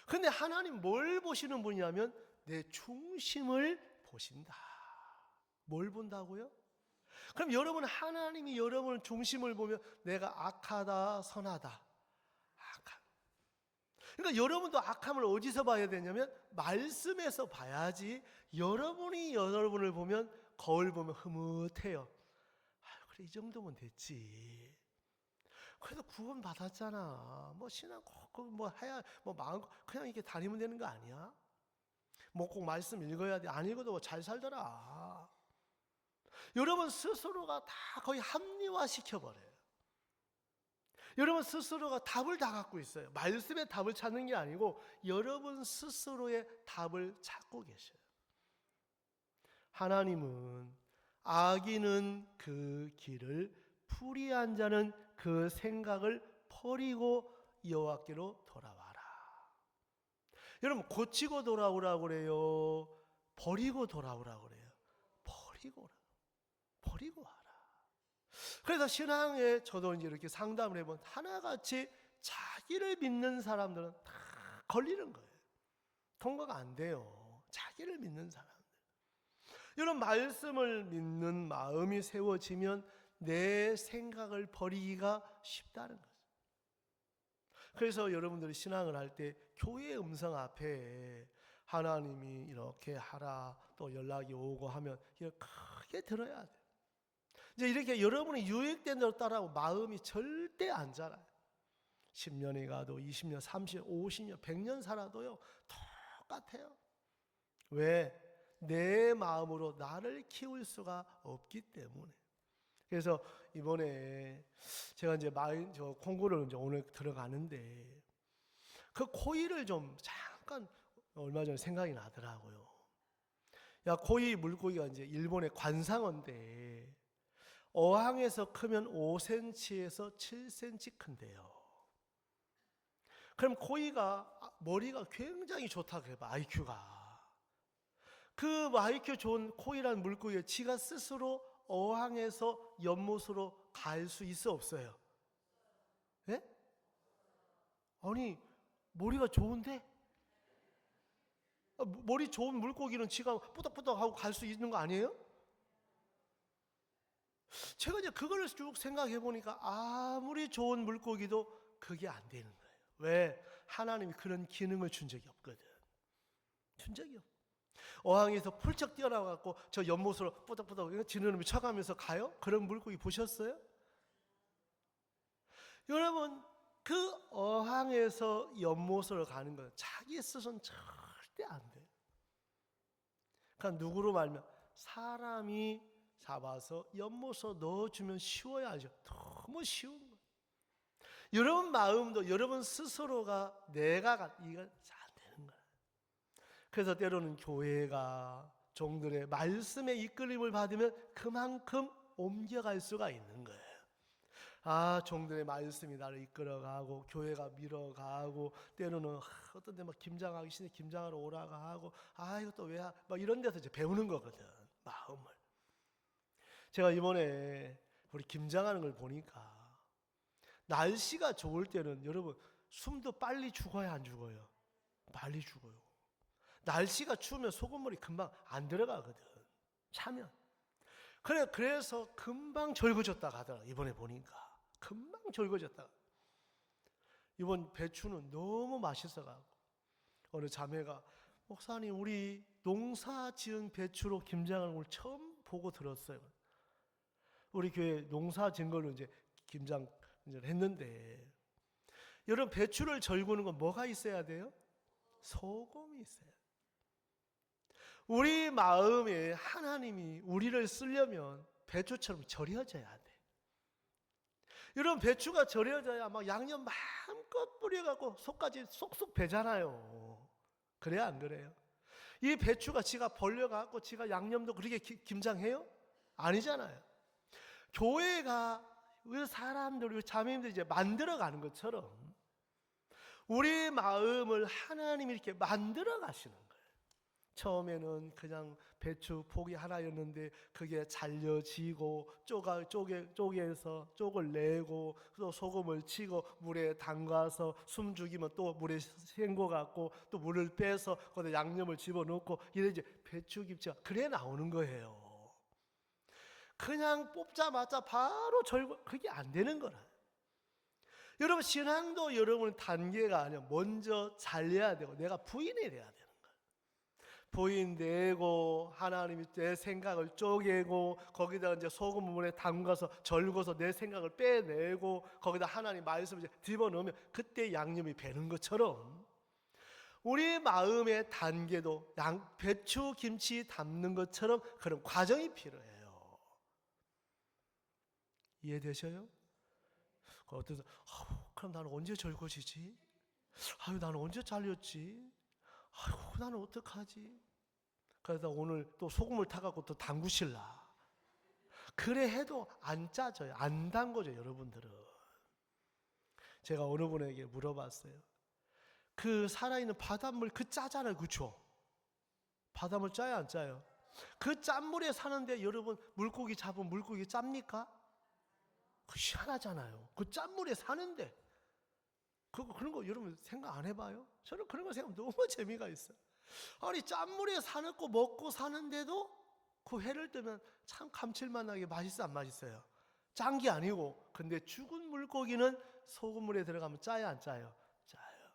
근데 하나님 뭘 보시는 분이냐면 내 중심을 보신다. 뭘 본다고요? 그럼 여러분 하나님이 여러분의 중심을 보면 내가 악하다 선하다. 그러니까 여러분도 악함을 어디서 봐야 되냐면 말씀에서 봐야지. 여러분이 여러분을 보면 거울 보면 흐뭇해요. 그래 이 정도면 됐지. 그래도 구원 받았잖아. 뭐 신앙 뭐 해야 뭐 마음 그냥 이렇게 다니면 되는 거 아니야? 뭐 꼭 말씀 읽어야 돼. 안 읽어도 잘 살더라. 여러분 스스로가 다 거의 합리화 시켜버려요. 여러분 스스로가 답을 다 갖고 있어요. 말씀의 답을 찾는 게 아니고 여러분 스스로의 답을 찾고 계셔요. 하나님은 악인은 그 길을, 불의한 자는 그 생각을 버리고 여호와께로 돌아와라. 여러분 고치고 돌아오라고 그래요? 버리고 돌아오라고 그래요? 버리고 와라. 그래서 신앙에 저도 이제 이렇게 상담을 해본 하나같이 자기를 믿는 사람들은 다 걸리는 거예요. 통과가 안 돼요. 자기를 믿는 사람들. 이런 말씀을 믿는 마음이 세워지면 내 생각을 버리기가 쉽다는 거죠. 그래서 여러분들이 신앙을 할 때 교회의 음성 앞에 하나님이 이렇게 하라 또 연락이 오고 하면 이거 크게 들어야 돼요. 이제 이렇게 여러분이 유익된 대로 따라하고 마음이 절대 안 자라요. 10년이 가도 20년, 30년, 50년, 100년 살아도요 똑같아요. 왜? 내 마음으로 나를 키울 수가 없기 때문에. 그래서 이번에 제가 이제 저 콩고를 이제 오늘 들어가는데 그 코이를 좀 잠깐 얼마 전에 생각이 나더라고요. 야, 코이 물고기가 이제 일본의 관상어인데 어항에서 크면 5cm에서 7cm 큰데요. 그럼 코이가 머리가 굉장히 좋다고 해봐, IQ가. 그 IQ 좋은 코이라는 물고기가 지가 스스로 어항에서 연못으로 갈 수 있어 없어요? 예? 아니 머리가 좋은데? 머리 좋은 물고기는 지가 뿌덕뿌덕하고 갈 수 있는 거 아니에요? 제가 이제 그걸 쭉 생각해 보니까 아무리 좋은 물고기도 그게 안 되는 거예요. 왜? 하나님이 그런 기능을 준 적이 없거든. 준 적이 없어. 어항에서 펄쩍 뛰어나와갖고 저 연못으로 뿌덕뿌덕 지느러미 쳐가면서 가요? 그런 물고기 보셨어요? 여러분 그 어항에서 연못으로 가는 건 자기 스스로는 절대 안 돼요. 그러니까 누구로 말하면 사람이 잡아서 연못으로 넣어주면 쉬워야 하죠. 너무 쉬운 거예요. 여러분 마음도 여러분 스스로가 내가 이건 잘 되는 거예요. 그래서 때로는 교회가 종들의 말씀의 이끌림을 받으면 그만큼 옮겨갈 수가 있는 거예요. 아, 종들의 말씀이 나를 이끌어가고 교회가 밀어가고 때로는 어떤 데 막 김장하기 싫은데 김장하러 오라고 하고 아 이거 또 왜 막 이런 데서 이제 배우는 거거든, 마음을. 제가 이번에 우리 김장하는 걸 보니까 날씨가 좋을 때는 여러분 숨도 빨리 죽어야 안 죽어요? 빨리 죽어요. 날씨가 추우면 소금물이 금방 안 들어가거든, 차면. 그래서 금방 절거졌다고 하더라. 이번에 보니까 금방 절거졌다. 이번 배추는 너무 맛있어가지고 어느 자매가 목사님 우리 농사 지은 배추로 김장하는 걸 처음 보고 들었어요. 우리 교회 농사 지은 걸로 이제 김장 했는데 여러분 배추를 절구는 건 뭐가 있어야 돼요? 소금이 있어야 돼요. 우리 마음에 하나님이 우리를 쓰려면 배추처럼 절여져야 돼. 여러분 배추가 절여져야 막 양념 마음껏 뿌려갖고 속까지 쏙쏙 배잖아요. 그래야 안 그래요? 이 배추가 지가 벌려갖고 지가 양념도 그렇게 김장해요? 아니잖아요. 교회가 우리 사람들, 우리 자매님들이 이제 만들어가는 것처럼 우리 마음을 하나님이 이렇게 만들어 가시는 거예요. 처음에는 그냥 배추 포기 하나였는데 그게 잘려지고 쪼개서 쪽을 내고 또 소금을 치고 물에 담가서 숨 죽이면 또 물에 헹궈갖고 또 물을 빼서 거기다 양념을 집어넣고 이래 이제 배추김치가 그래 나오는 거예요. 그냥 뽑자마자 바로 절고 그게 안 되는 거라. 여러분 신앙도 여러분 단계가 아니라 먼저 잘려야 되고 내가 부인이 돼야 돼요. 부인 내고 하나님이 내 생각을 쪼개고 거기다 이제 소금물에 담가서 절거서 내 생각을 빼내고 거기다 하나님 말씀을 이제 집어넣으면 그때 양념이 배는 것처럼 우리 마음의 단계도 배추 김치 담는 것처럼 그런 과정이 필요해요. 이해되셔요? 어떤 사람, 그럼 나는 언제 절거지지? 나는 언제 잘렸지? 나는 어떡하지? 그러다 오늘 또 소금을 타갖고 또 담그실라. 그래 해도 안 짜져요. 안 담궈져요, 여러분들은. 제가 어느 분에게 물어봤어요. 그 살아있는 바닷물 그 짜잖아요, 그렇죠? 바닷물 짜요, 안 짜요? 그 짠물에 사는데 여러분 물고기 잡으면 물고기 짭니까? 그 희한하잖아요. 그 짠물에 사는데 그런 거 여러분 생각 안 해봐요? 저는 그런 거 생각하면 너무 재미가 있어요. 아니 짠물에 사놓고 먹고 사는데도 그 회를 뜨면 참 감칠맛 나게 맛있어 안 맛있어요? 짠 게 아니고 근데 죽은 물고기는 소금물에 들어가면 짜요 안 짜요? 짜요.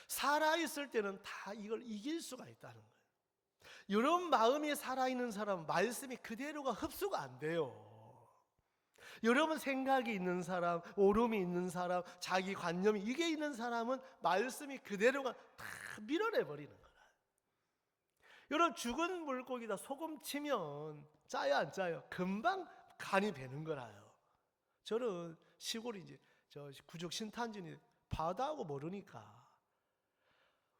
살아있을 때는 다 이걸 이길 수가 있다는 거예요. 이런 마음이 살아있는 사람은 말씀이 그대로가 흡수가 안 돼요. 여러분 생각이 있는 사람, 오름이 있는 사람, 자기 관념이 이게 있는 사람은 말씀이 그대로가 다 밀어내버리는 거라. 여러분 죽은 물고기다 소금 치면 짜요 안 짜요? 금방 간이 배는 거라요. 저는 시골이 이제 저 구적 신탄진이 바다하고 모르니까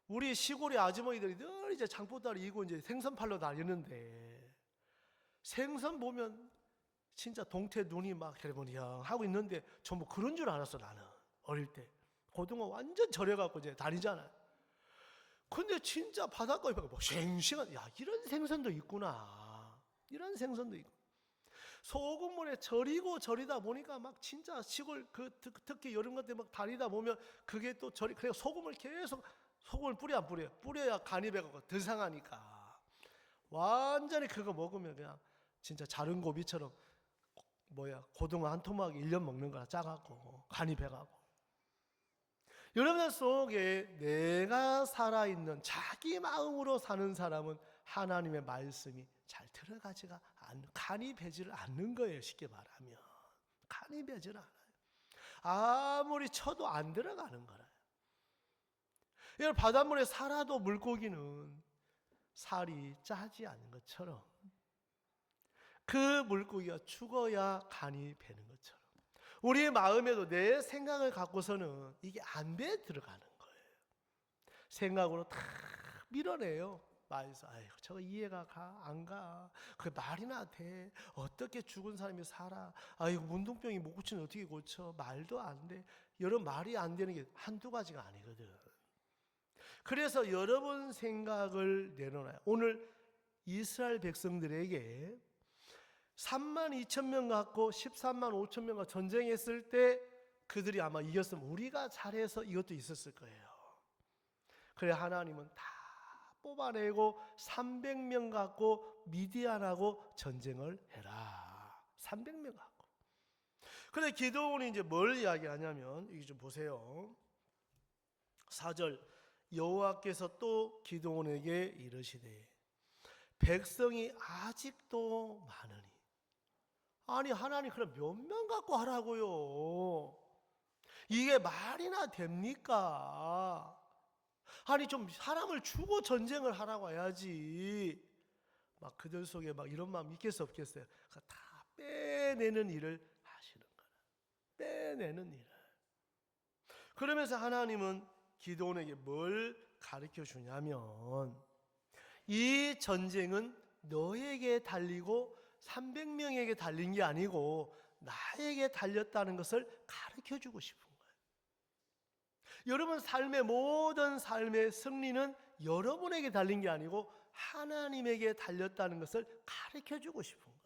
우리 시골의 아주머니들이 늘 이제 장보다리 이고 이제 생선 팔러 다니는데 생선 보면 진짜 동태 눈이 막 해보니야 하고 있는데 전부 그런 줄 알았어 나는 어릴 때. 고등어 완전 절여갖고 이제 다니잖아요. 근데 진짜 바닷가에 막 싱싱한 야 이런 생선도 있구나. 이런 생선도 있고 소금물에 절이고 절이다 보니까 막 진짜 시골 특히 여름 같은 때 막 다니다 보면 그게 또 절이 그래 소금을 계속 소금을 뿌려 안 뿌려요? 뿌려야 간이 배고 더 상하니까 완전히 그거 먹으면 그냥 진짜 자른 고비처럼 고등어 한 토막에 1년 먹는 거라 짜갖고 간이 배가고. 여러분들 속에 내가 살아있는 자기 마음으로 사는 사람은 하나님의 말씀이 잘 들어가지가 않는 간이 배지를 않는 거예요. 쉽게 말하면 간이 배지를 않아요. 아무리 쳐도 안 들어가는 거라. 여러분 바닷물에 살아도 물고기는 살이 짜지 않는 것처럼 그 물고기가 죽어야 간이 배는 것처럼 우리 마음에도 내 생각을 갖고서는 이게 안 배 들어가는 거예요. 생각으로 다 밀어내요. 말해서 아이고 저거 이해가 안 가. 그 말이나 돼. 어떻게 죽은 사람이 살아. 아이고 문둥병이 못 고치면 어떻게 고쳐. 말도 안 돼. 여러분 말이 안 되는 게 한두 가지가 아니거든. 그래서 여러분 생각을 내려놔요. 오늘 이스라엘 백성들에게 32,000명 갖고 13만 5천 명과 전쟁했을 때 그들이 아마 이겼으면 우리가 잘해서 이것도 있었을 거예요. 그래 하나님은 다 뽑아내고 300명 갖고 미디안하고 전쟁을 해라. 300명 갖고. 그런데 기드온이 이제 뭘 이야기하냐면 이거 좀 보세요. 4절 여호와께서 또 기드온에게 이르시되 백성이 아직도 많으니. 아니 하나님 그럼 몇 명 갖고 하라고요? 이게 말이나 됩니까? 아니 좀 사람을 주고 전쟁을 하라고 해야지. 막 그들 속에 막 이런 마음 있겠어 없겠어요? 다 빼내는 일을 하시는 거라. 빼내는 일을. 그러면서 하나님은 기드온에게 뭘 가르쳐 주냐면 이 전쟁은 너에게 달리고 300명에게 달린 게 아니고 나에게 달렸다는 것을 가르쳐 주고 싶은 거예요. 여러분 삶의 모든 삶의 승리는 여러분에게 달린 게 아니고 하나님에게 달렸다는 것을 가르쳐 주고 싶은 거예요.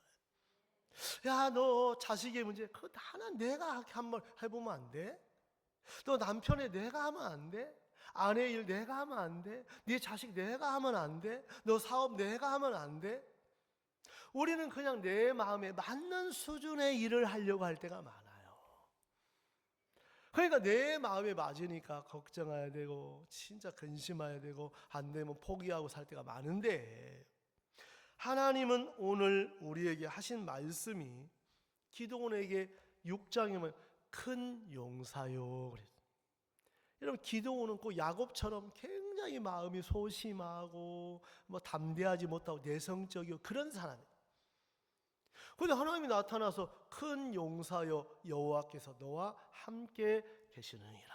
야, 너 자식의 문제 그거 하나 내가 한번 해보면 안 돼? 너 남편의 내가 하면 안 돼? 아내 일 내가 하면 안 돼? 네 자식 내가 하면 안 돼? 너 사업 내가 하면 안 돼? 우리는 그냥 내 마음에 맞는 수준의 일을 하려고 할 때가 많아요. 그러니까 내 마음에 맞으니까 걱정해야 되고 진짜 근심해야 되고 안 되면 포기하고 살 때가 많은데, 하나님은 오늘 우리에게 하신 말씀이 기도원에게 6장이면 큰 용사요 그랬어요. 여러분, 기도원은 꼭 야곱처럼 굉장히 마음이 소심하고 뭐 담대하지 못하고 내성적이고 그런 사람이에요. 그런데 하나님이 나타나서 큰 용사여 여호와께서 너와 함께 계시느니라.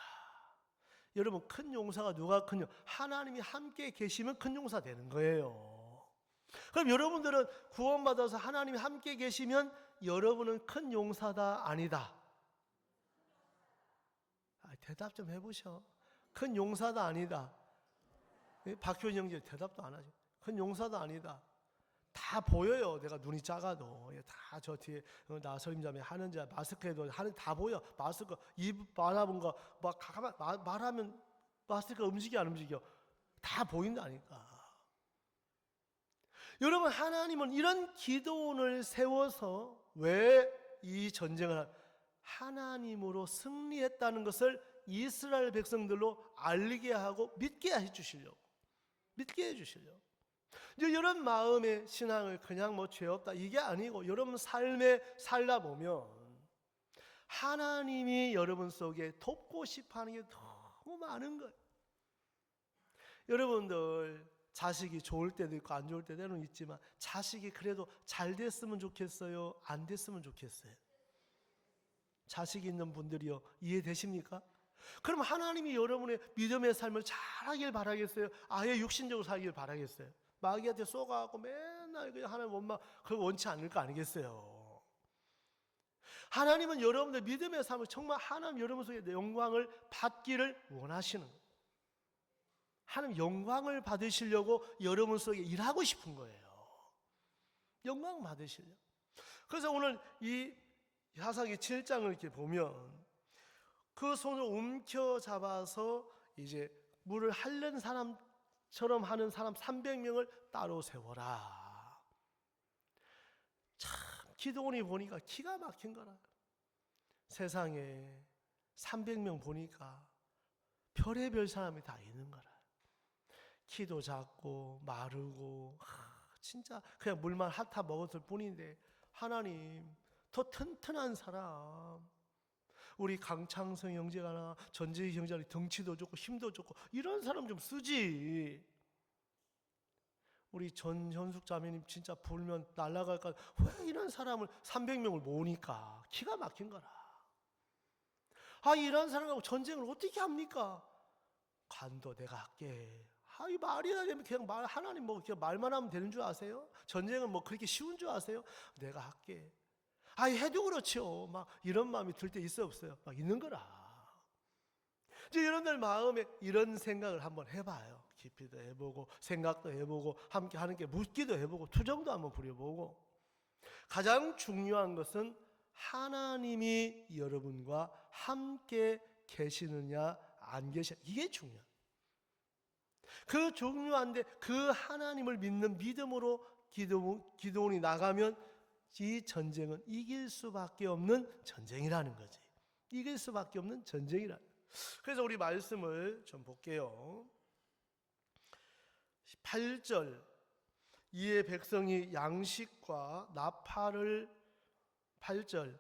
여러분, 큰 용사가 누가 큰 하나님이 함께 계시면 큰 용사 되는 거예요. 그럼 여러분들은 구원받아서 하나님이 함께 계시면 여러분은 큰 용사다 아니다? 대답 좀 해보셔. 큰 용사다 아니다? 박효인 형제 대답도 안 하죠. 큰 용사다 아니다. 다 보여요. 내가 눈이 작아도 다 저 뒤에 나서림자매 하는 자 마스크에도 하는 다 보여. 마스크 입 바라본 거 막 가만 말하면 마스크가 움직여 안 움직여 다 보인다니까. 여러분, 하나님은 이런 기도원을 세워서 왜 이 전쟁을 하나님으로 승리했다는 것을 이스라엘 백성들로 알리게 하고 믿게 해주시려고, 믿게 해주시려고. 이제 이런 마음의 신앙을 그냥 뭐 죄 없다 이게 아니고, 여러분 삶에 살다 보면 하나님이 여러분 속에 돕고 싶어 하는 게 너무 많은 거예요. 여러분들 자식이 좋을 때도 있고 안 좋을 때도 있지만 자식이 그래도 잘 됐으면 좋겠어요? 안 됐으면 좋겠어요? 자식이 있는 분들이요, 이해되십니까? 그럼 하나님이 여러분의 믿음의 삶을 잘하길 바라겠어요? 아예 육신적으로 살길 바라겠어요? 마귀한테 쏘가고 맨날 그냥 하나님 원망, 그거 원치 않을 거 아니겠어요? 하나님은 여러분들 믿음의 삶을 정말 하나님 여러분 속에 영광을 받기를 원하시는 거예요. 하나님 영광을 받으시려고 여러분 속에 일하고 싶은 거예요. 영광 받으시려고. 그래서 오늘 이 사사기 7장을 이렇게 보면 그 손을 움켜잡아서 이제 물을 핥는 사람처럼 하는 사람 300명을 따로 세워라. 참 기도원이 보니까 기가 막힌 거라. 세상에 300명 보니까 별의별 사람이 다 있는 거라. 키도 작고 마르고 진짜 그냥 물만 핥아 먹었을 뿐인데, 하나님 더 튼튼한 사람, 우리 강창성 형제가나 전재희 형제가 덩치도 좋고 힘도 좋고 이런 사람 좀 쓰지. 우리 전현숙 자매님 진짜 불면 날아갈까. 왜 이런 사람을 300명을 모으니까 기가 막힌 거라. 이런 사람하고 전쟁을 어떻게 합니까? 관도 내가 할게. 이 말이나 되면 그냥 하나님 뭐 그냥 말만 하면 되는 줄 아세요? 전쟁은 뭐 그렇게 쉬운 줄 아세요? 내가 할게. 해도 그렇죠. 막 이런 마음이 들 때 있어 없어요? 막 있는 거라. 이제 여러분들 마음에 이런 생각을 한번 해봐요. 깊이도 해보고 생각도 해보고 함께 하는 게 묻기도 해보고 투정도 한번 부려보고. 가장 중요한 것은 하나님이 여러분과 함께 계시느냐 안 계시느냐, 이게 중요해요. 그 중요한데 그 하나님을 믿는 믿음으로 기도원이 나가면 이 전쟁은 이길 수밖에 없는 전쟁이라는 거지. 이길 수밖에 없는 전쟁이라는 거지. 그래서 우리 말씀을 좀 볼게요. 8절, 이에 백성이 양식과 나팔을 8절,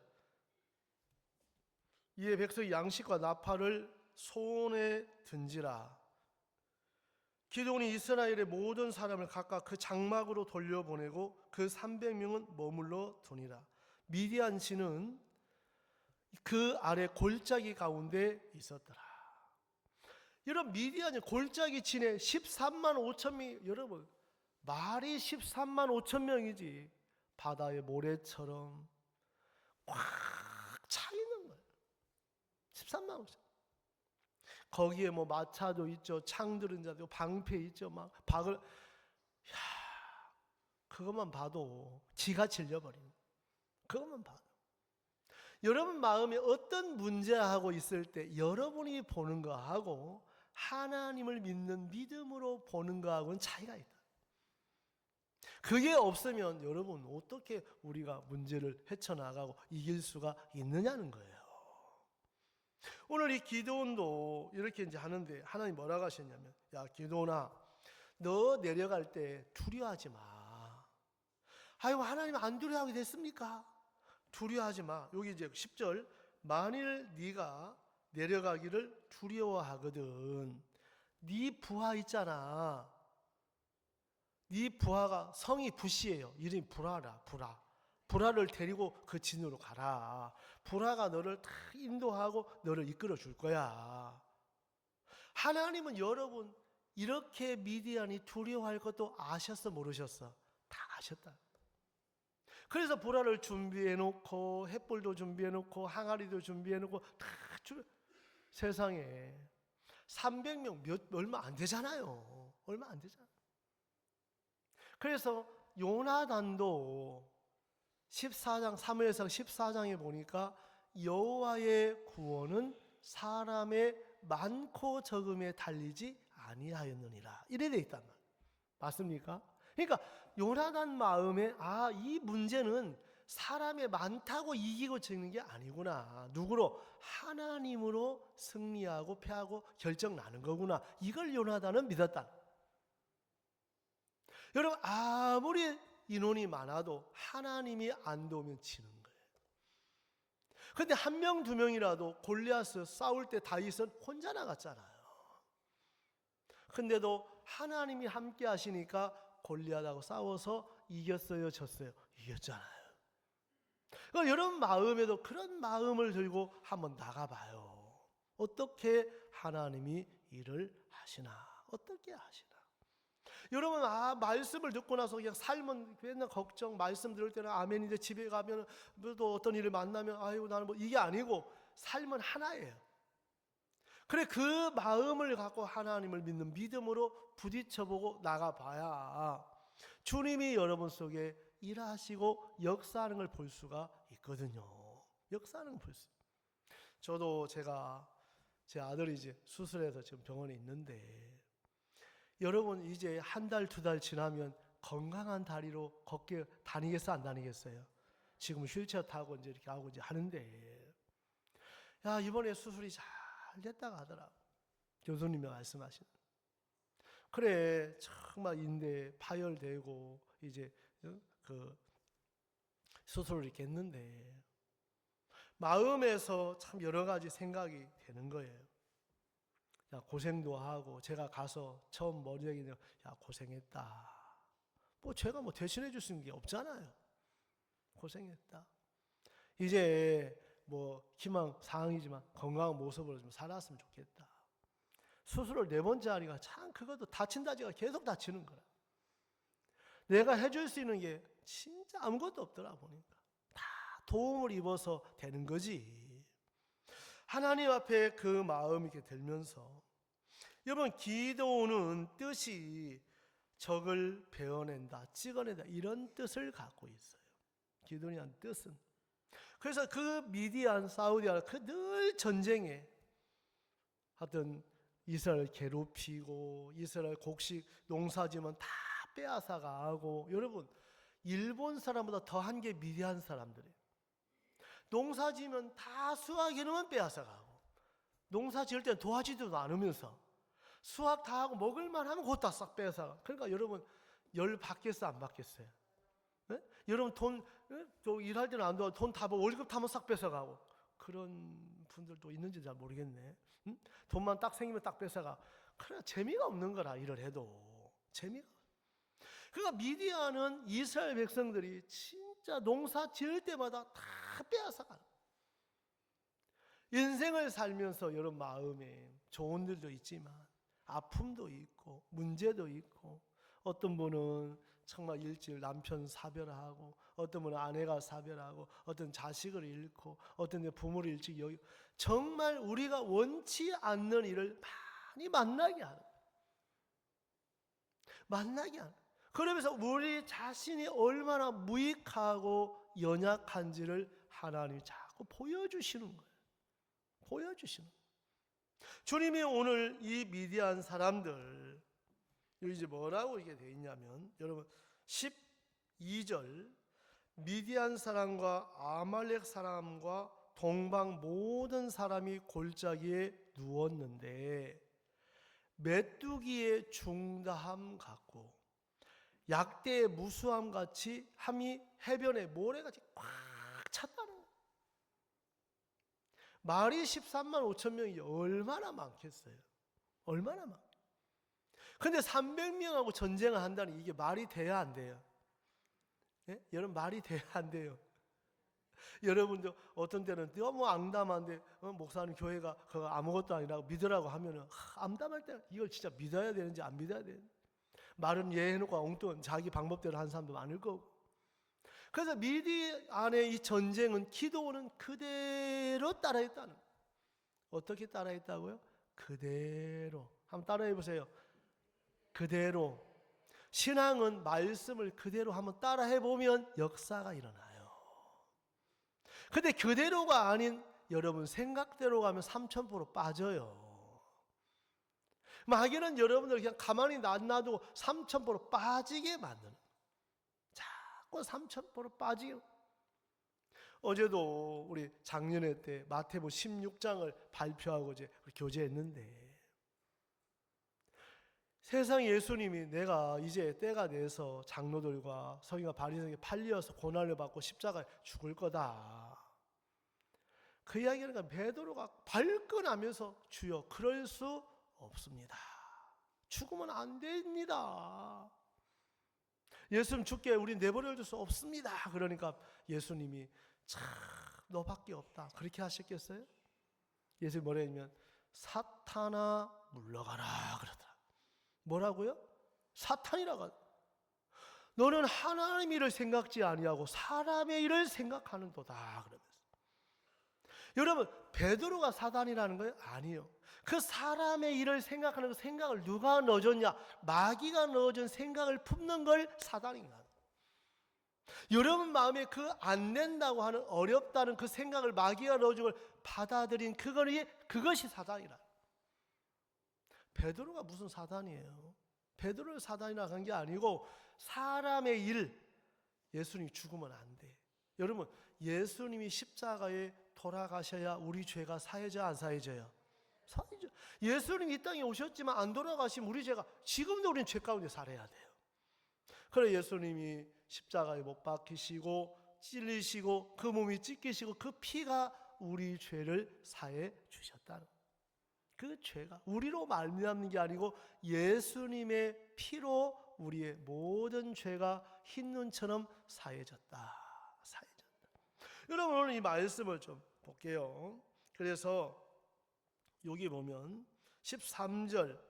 이에 백성이 양식과 나팔을 손에 든지라. 기드온이 이스라엘의 모든 사람을 각각 그 장막으로 돌려보내고 그 300명은 머물러 두니라. 미디안 신은 그 아래 골짜기 가운데 있었더라. 여러분, 미디안이 골짜기 진에 13만 5천 명, 여러분 말이 13만 5천 명이지 바다의 모래처럼 꽉 차 있는 거예요. 13만 5천. 거기에 뭐 마차도 있죠, 창들은 자도 방패 있죠, 막 박을, 그것만 봐도 지가 질려버리는. 그것만 봐도. 여러분 마음에 어떤 문제하고 있을 때 여러분이 보는 거하고 하나님을 믿는 믿음으로 보는 거하고는 차이가 있다. 그게 없으면 여러분 어떻게 우리가 문제를 헤쳐나가고 이길 수가 있느냐는 거예요. 오늘 이 기드온도 이렇게 이제 하는데 하나님 뭐라고 하셨냐면, 야 기드온아, 너 내려갈 때 두려워하지 마. 아이고 하나님 안 두려워하게 됐습니까? 두려워하지 마. 여기 이제 10절, 만일 네가 내려가기를 두려워하거든. 네 부하 있잖아. 네 부하가 성이 부시예요. 이름이 부라라. 부라를 데리고 그 진으로 가라. 부라가 너를 다 인도하고 너를 이끌어 줄 거야. 하나님은 여러분 이렇게 미디안이 두려워할 것도 아셨어 모르셨어? 다 아셨다. 그래서 보라를 준비해놓고 햇불도 준비해놓고 항아리도 준비해놓고 다 세상에 300명 얼마 안 되잖아요. 얼마 안 되잖아요. 그래서 요나단도 14장 사무엘상 14장에 보니까 여호와의 구원은 사람의 많고 적음에 달리지 아니하였느니라 이래 돼 있단 말이에요. 맞습니까? 그러니까 요나단 마음에 이 문제는 사람의 많다고 이기고 지는 게 아니구나. 누구로? 하나님으로 승리하고 패하고 결정 나는 거구나. 이걸 요나단은 믿었다. 여러분 아무리 인원이 많아도 하나님이 안 도우면 지는 거예요. 그런데 한 명 두 명이라도 골리앗을 싸울 때 다윗은 혼자 나갔잖아요. 근데도 하나님이 함께 하시니까 골리앗하고 싸워서 이겼어요, 졌어요? 이겼잖아요. 그러니까 여러분 마음에도 그런 마음을 들고 한번 나가봐요. 어떻게 하나님이 일을 하시나? 어떻게 하시나? 여러분 말씀을 듣고 나서 그냥 삶은 맨날 걱정, 말씀 들을 때는 아멘인데 집에 가면 또 어떤 일을 만나면 아이고 나는 뭐 이게 아니고 삶은 하나예요. 그래 그 마음을 갖고 하나님을 믿는 믿음으로 부딪혀보고 나가봐야 주님이 여러분 속에 일하시고 역사하는 걸 볼 수가 있거든요. 역사하는 걸 볼 수. 저도 제 아들이 이제 수술해서 지금 병원에 있는데 여러분 이제 한 달, 두 달 지나면 건강한 다리로 걷게 다니겠어 안 다니겠어요? 지금 휠체어 타고 이제 이렇게 하고 이제 하는데 야 이번에 수술이 잘 됐다고 하더라고. 교수님이 말씀하시는. 그래 정말 인대 파열되고 이제 그 수술을 이렇게 했는데 마음에서 참 여러 가지 생각이 되는 거예요. 야 고생도 하고 제가 가서 처음 머리 얘기는 야 고생했다. 뭐 제가 뭐 대신해 줄 수 있는 게 없잖아요. 고생했다. 이제 뭐 희망 사항이지만 건강한 모습으로 좀 살았으면 좋겠다. 수술을 4번째 하니까 참 그것도 다친다지가 계속 다치는 거야. 내가 해줄 수 있는 게 진짜 아무것도 없더라 보니까 다 도움을 입어서 되는 거지. 하나님 앞에 그 마음이 이렇게 들면서 여러분 기도는 뜻이 적을 베어낸다, 찍어낸다 이런 뜻을 갖고 있어요. 기도라는 뜻은. 그래서 그 미디안, 사우디아라비아 그 늘 전쟁에 하여튼 이스라엘 괴롭히고 이스라엘 곡식 농사지면 다 빼앗아가고 여러분 일본 사람보다 더한 게 미디안 사람들이에요. 농사지면 다 수확해놓으면 빼앗아가고 농사 지을 때는 도와주지도 않으면서 수확 다 하고 먹을만 하면 그것 다 싹 빼앗아가. 그러니까 여러분 열 받겠어 안 받겠어요? 네? 여러분 돈 일할 때는 안 도와 돈 다 월급 타면 싹 뺏어가고 그런 분들도 있는지 잘 모르겠네. 응? 돈만 딱 생기면 딱 뺏어가. 그래 재미가 없는 거라 일을 해도 재미가. 그러니까 미디안은 이스라엘 백성들이 진짜 농사 지을 때마다 다 빼앗아가. 인생을 살면서 여러분 마음에 좋은 일도 있지만 아픔도 있고 문제도 있고 어떤 분은 정말 일찍 남편 사별하고 어떤 분은 아내가 사별하고 어떤 자식을 잃고 어떤 부모를 일찍 여기 정말 우리가 원치 않는 일을 많이 만나게 하는 그러면서 우리 자신이 얼마나 무익하고 연약한지를 하나님이 자꾸 보여주시는 거예요. 보여주시는 거예요. 주님이 오늘 이 미디안 사람들 여기 이제 뭐라고 이게 되어 있냐면 여러분 12절 미디안 사람과 아말렉 사람과 동방 모든 사람이 골짜기에 누웠는데 메뚜기의 중다함 같고 약대의 무수함 같이 함이 해변에 모래같이 꽉 찼다는 거예요. 말이 13만 5천 명이 얼마나 많겠어요? 얼마나 많. 근데 300명하고 전쟁을 한다니 이게 말이 돼야 안 돼요? 예? 여러분 말이 돼야 안 돼요? 여러분도 어떤 때는 너무 앙담한데 목사님 교회가 그거 아무것도 아니라고 믿으라고 하면은 암담할 때 이걸 진짜 믿어야 되는지 안 믿어야 되는지 말은 예해놓고 엉뚱한 자기 방법대로 하는 사람도 많을 거고. 그래서 미디 안의 이 전쟁은 기도는 그대로 따라했다는. 어떻게 따라했다고요? 그대로. 한번 따라해 보세요. 그대로. 신앙은 말씀을 그대로 한번 따라해 보면 역사가 일어나요. 근데 그대로가 아닌 여러분 생각대로 가면 3000% 빠져요. 마귀는 여러분들 그냥 가만히 놔둬도 3000% 빠지게 만드는. 자꾸 3000% 빠지게. 어제도 우리 작년회 때 마태복음 16장을 발표하고 이제 교제했는데 세상 예수님이 내가 이제 때가 돼서 장로들과 서기관 바리새인에게 팔려서 고난을 받고 십자가에 죽을 거다. 그 이야기는 베드로가 발끈하면서 주여 그럴 수 없습니다. 죽으면 안 됩니다. 예수님 죽게 우리 내버려 둘 수 없습니다. 그러니까 예수님이 참 너밖에 없다. 그렇게 하셨겠어요? 예수님이 뭐라 했냐면 사탄아 물러가라 그러더라. 뭐라고요? 사탄이라고. 너는 하나님 일을 생각지 아니하고 사람의 일을 생각하는도다 그러면서. 여러분 베드로가 사단이라는 거예요? 아니요. 그 사람의 일을 생각하는 그 생각을 누가 넣어줬냐? 마귀가 넣어준 생각을 품는 걸 사단인가? 여러분 마음에 그 안 된다고 하는 어렵다는 그 생각을 마귀가 넣어준 걸 받아들인 그것이 사단이라. 베드로가 무슨 사단이에요? 베드로를 사단이라 한 게 아니고 사람의 일. 예수님이 죽으면 안 돼. 여러분 예수님이 십자가에 돌아가셔야 우리 죄가 사해져 안 사해져요? 사해져. 예수님이 이 땅에 오셨지만 안 돌아가시면 우리 죄가 지금도 우리는 죄 가운데 살아야 돼요. 그래 예수님이 십자가에 못 박히시고 찔리시고 그 몸이 찢기시고 그 피가 우리 죄를 사해 주셨다는. 그 죄가 우리로 말미암는 게 아니고 예수님의 피로 우리의 모든 죄가 흰 눈처럼 사해졌다. 여러분 오늘 이 말씀을 좀 볼게요. 그래서 여기 보면 13절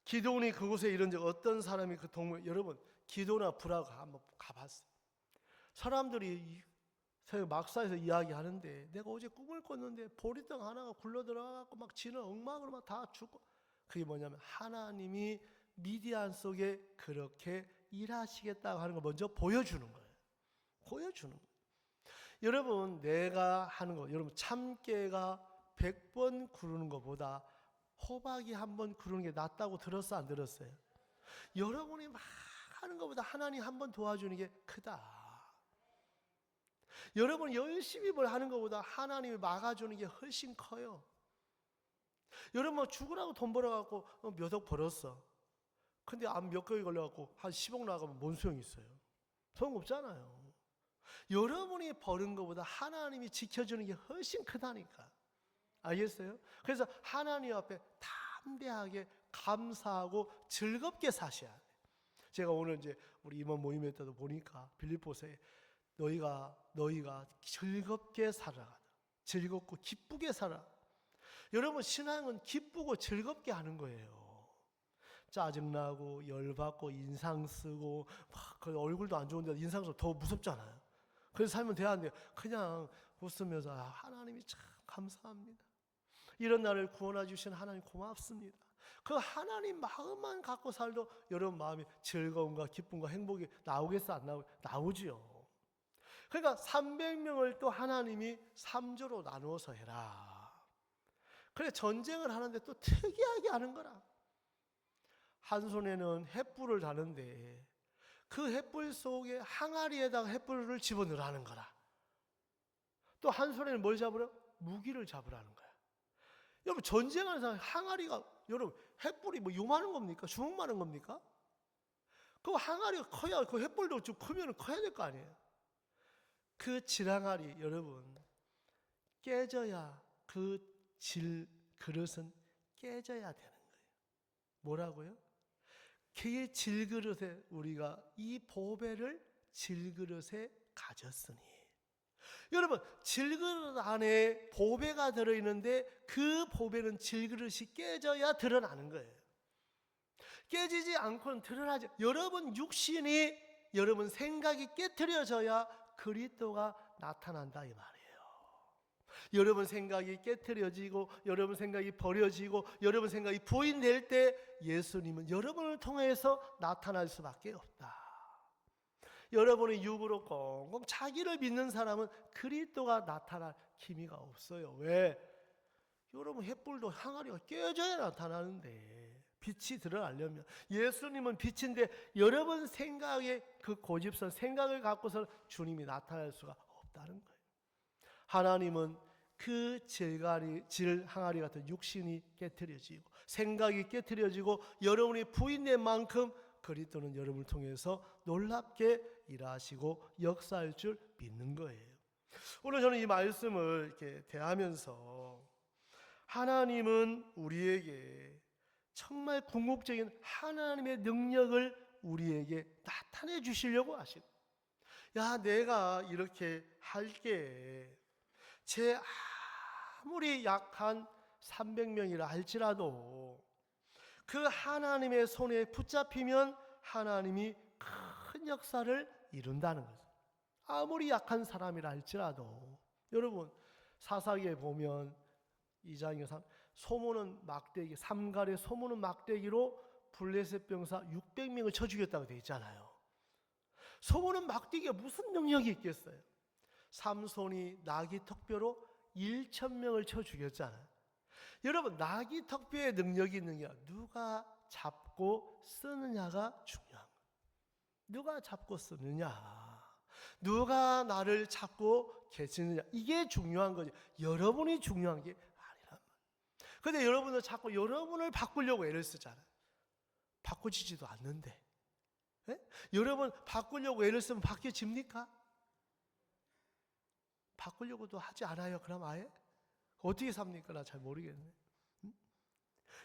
기드온이 그곳에 이른 적 어떤 사람이 그 동물. 여러분 기드온이나 브라가 한번 가봤어요. 사람들이 막사에서 이야기하는데 내가 어제 꿈을 꿨는데 보리떡 하나가 굴러 들어가고 막 지는 엉망으로 막 다 죽고. 그게 뭐냐면 하나님이 미디안 속에 그렇게 일하시겠다고 하는 걸 먼저 보여주는 거예요. 보여주는 거예요. 여러분 내가 하는 거, 여러분 참깨가 100번 구르는 것보다 호박이 한 번 구르는 게 낫다고 들었어 안 들었어요? 여러분이 막 하는 것보다 하나님 한 번 도와주는 게 크다. 여러분 열심히 뭘 하는 것보다 하나님이 막아주는 게 훨씬 커요. 여러분 죽으라고 돈 벌어갖고 몇 억 벌었어. 근데 암 몇 개월 걸려갖고 한 10억 나가면 뭔 소용이 있어요? 소용 없잖아요. 여러분이 버는 것보다 하나님이 지켜주는 게 훨씬 크다니까. 알겠어요? 그래서 하나님 앞에 담대하게 감사하고 즐겁게 사셔야 돼요. 제가 오늘 이제 우리 임원 모임에 때도 보니까 빌립보서에 너희가 즐겁게 살아가라. 즐겁고 기쁘게 살아. 여러분 신앙은 기쁘고 즐겁게 하는 거예요. 짜증나고 열받고 인상 쓰고 막 그 얼굴도 안 좋은데 인상 쓰면 더 무섭잖아요. 그래서 살면 돼야 안 돼요. 그냥 웃으면서 하나님이 참 감사합니다. 이런 나를 구원해 주신 하나님 고맙습니다. 그 하나님 마음만 갖고 살도 여러분 마음이 즐거움과 기쁨과 행복이 나오겠어 안 나오지요. 그러니까 300명을 또 하나님이 3조로 나누어서 해라. 그래 전쟁을 하는데 또 특이하게 하는 거라. 한 손에는 횃불을 다는데 그 횃불 속에 항아리에다가 횃불을 집어넣으라는 거라. 또 한 손에는 뭘 잡으려? 무기를 잡으라는 거야. 여러분 전쟁하는 사람 항아리가 여러분 횃불이 뭐 요만한 겁니까? 주먹만한 겁니까? 그 항아리가 커야 그 횃불도 좀 크면 커야 될 거 아니에요. 그 질항아리 여러분 깨져야 그 그릇은 깨져야 되는 거예요. 뭐라고요? 그 질그릇에 우리가 이 보배를 질그릇에 가졌으니 여러분 질그릇 안에 보배가 들어있는데 그 보배는 질그릇이 깨져야 드러나는 거예요. 깨지지 않고는 드러나지. 여러분 육신이 여러분 생각이 깨트려져야 그리스도가 나타난다 이 말이에요. 여러분 생각이 깨트려지고 여러분 생각이 버려지고 여러분 생각이 부인될 때 예수님은 여러분을 통해서 나타날 수밖에 없다. 여러분의 육으로 꽁꽁 자기를 믿는 사람은 그리스도가 나타날 기미가 없어요. 왜? 여러분 횃불도 항아리가 깨져야 나타나는데 빛이 드러나려면 예수님은 빛인데 여러분 생각의 그 고집선 생각을 갖고서 주님이 나타날 수가 없다는 거예요. 하나님은 그 질 항아리 같은 육신이 깨트려지고 생각이 깨트려지고 여러분이 부인된 만큼 그리스도는 여러분을 통해서 놀랍게 일하시고 역사할 줄 믿는 거예요. 오늘 저는 이 말씀을 이렇게 대하면서 하나님은 우리에게 정말 궁극적인 하나님의 능력을 우리에게 나타내 주시려고 하시고 야 내가 이렇게 할게 제 아무리 약한 300명이라 할지라도 그 하나님의 손에 붙잡히면 하나님이 큰 역사를 이룬다는 거죠. 아무리 약한 사람이라 할지라도 여러분 사사기에 보면 2장에 소모는 막대기 삼갈의 소모는 막대기로 블레셋 병사 600명을 쳐 죽였다고 되어 있잖아요. 소모는 막대기가 무슨 능력이 있겠어요? 삼손이 나귀턱뼈로 1,000명을 쳐 죽였잖아요. 여러분 나귀턱뼈의 능력이 있는 게 누가 잡고 쓰느냐가 중요한 거예요. 누가 잡고 쓰느냐, 누가 나를 잡고 계시느냐, 이게 중요한 거죠. 여러분이 중요한 게 아니란 말이에요. 그런데 여러분은 자꾸 여러분을 바꾸려고 애를 쓰잖아요. 바꾸지지도 않는데 여러분 바꾸려고 애를 쓰면 바뀌어집니까? 바꾸려고도 하지 않아요. 그럼 아예? 어떻게 삽니까? 나 잘 모르겠네.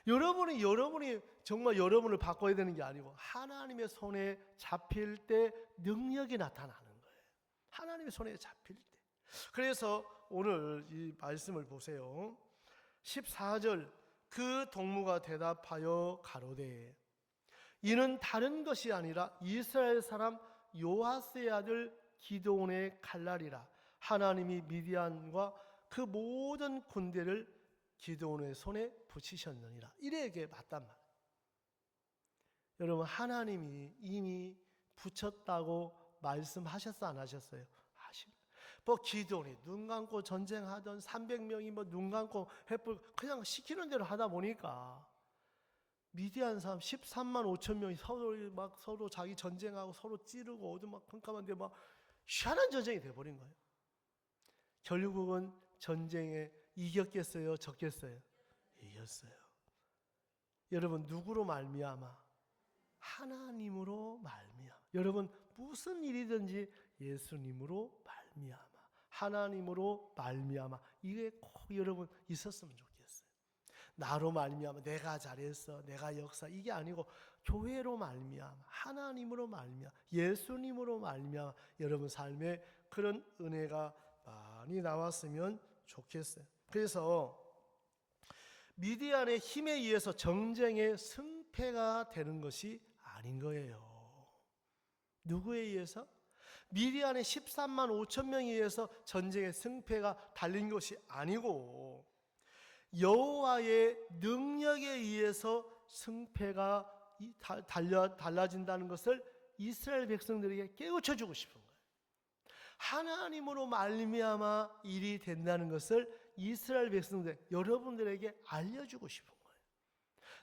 여러분이 정말 여러분을 바꿔야 되는 게 아니고 하나님의 손에 잡힐 때 능력이 나타나는 거예요. 하나님의 손에 잡힐 때. 그래서 오늘 이 말씀을 보세요. 14절 그 동무가 대답하여 가로되 이는 다른 것이 아니라 이스라엘 사람 요아스의 아들 기드온의 칼날이라. 하나님이 미디안과 그 모든 군대를 기드온의 손에 붙이셨느니라. 이래게 맞단 말이에요. 여러분 하나님이 이미 붙였다고 말씀하셨어 안 하셨어요? 하시네. 뭐 기드온이 눈 감고 전쟁하던 300명이 뭐 눈 감고 횃불 그냥 시키는 대로 하다 보니까 미디안 사람 13만 5천 명이 서로 자기 전쟁하고 서로 찌르고 어디 막 깜깜한데 막 희한한 전쟁이 돼버린 거예요. 결국은 전쟁에 이겼겠어요? 졌겠어요? 이겼어요. 여러분 누구로 말미암아? 하나님으로 말미암아. 여러분 무슨 일이든지 예수님으로 말미암아, 하나님으로 말미암아. 이게 꼭 여러분 있었으면 좋겠어요. 나로 말미암아 내가 잘했어 내가 역사 이게 아니고 교회로 말미암아 하나님으로 말미암아 예수님으로 말미암아 여러분 삶에 그런 은혜가 많이 나왔으면 좋겠어요. 그래서 미디안의 힘에 의해서 전쟁의 승패가 되는 것이 아닌 거예요. 누구에 의해서? 미디안의 13만 5천 명에 의해서 전쟁의 승패가 달린 것이 아니고 여호와의 능력에 의해서 승패가 달라진다는 것을 이스라엘 백성들에게 깨우쳐 주고 싶은 거예요. 하나님으로 말미암아 일이 된다는 것을 이스라엘 백성들 여러분들에게 알려주고 싶은 거예요.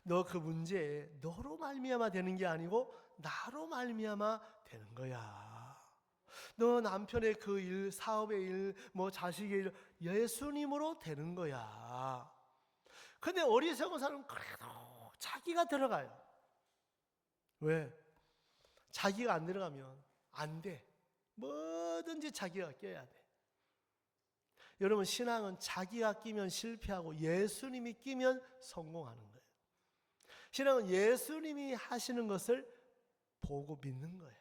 너 그 문제에 너로 말미암아 되는 게 아니고 나로 말미암아 되는 거야. 너 남편의 그 일, 사업의 일, 뭐 자식의 일 예수님으로 되는 거야. 근데 어리석은 사람은 그래도 자기가 들어가요. 왜? 자기가 안 들어가면 안 돼. 뭐든지 자기가 껴야 돼. 여러분, 신앙은 자기가 끼면 실패하고 예수님이 끼면 성공하는 거예요. 신앙은 예수님이 하시는 것을 보고 믿는 거예요.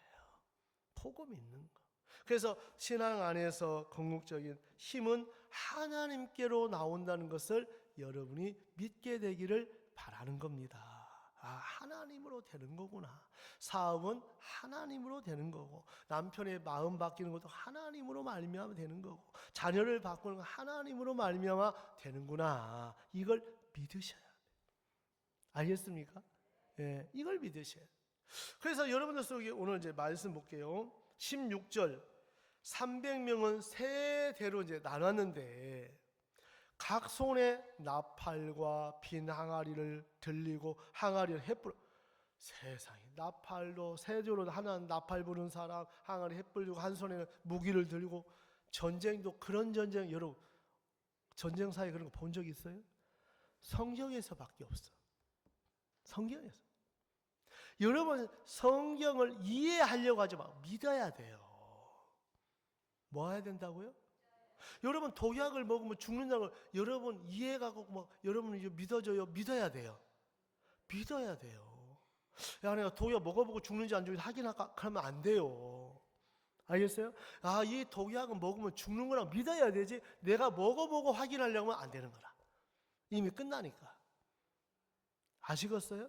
보고 믿는 거. 그래서 신앙 안에서 궁극적인 힘은 하나님께로 나온다는 것을 여러분이 믿게 되기를 바라는 겁니다. 아, 하나님으로 되는 거구나. 사업은 하나님으로 되는 거고, 남편의 마음 바뀌는 것도 하나님으로 말미암아 되는 거고, 자녀를 바꾸는 건 하나님으로 말미암아 되는구나. 이걸 믿으셔야 돼요. 알겠습니까? 예, 이걸 믿으셔야 돼요. 그래서 여러분들 속에 오늘 이제 말씀 볼게요. 16절 300명은 세대로 이제 나눴는데 각 손에 나팔과 빈 항아리를 들리고 항아리를 햇불, 세상에 나팔도 세조로 하나는 나팔 부는 사람, 항아리 햇불 들고 한 손에는 무기를 들고, 전쟁도 그런 전쟁, 여러분 전쟁사에 그런 거 본 적 있어요? 성경에서밖에 없어. 성경에서. 여러분 성경을 이해하려고 하지 마. 믿어야 돼요. 뭐 해야 된다고요? 여러분 독약을 먹으면 죽는다는 걸 여러분 이해가고 막 여러분 이제 믿어줘요. 믿어야 돼요. 믿어야 돼요. 야, 내가 독약 먹어보고 죽는지 안 죽는지 확인할까? 그러면 안 돼요. 알겠어요? 아, 이 독약은 먹으면 죽는 거랑 믿어야 되지. 내가 먹어보고 확인하려면 안 되는 거라. 이미 끝나니까. 아시겠어요?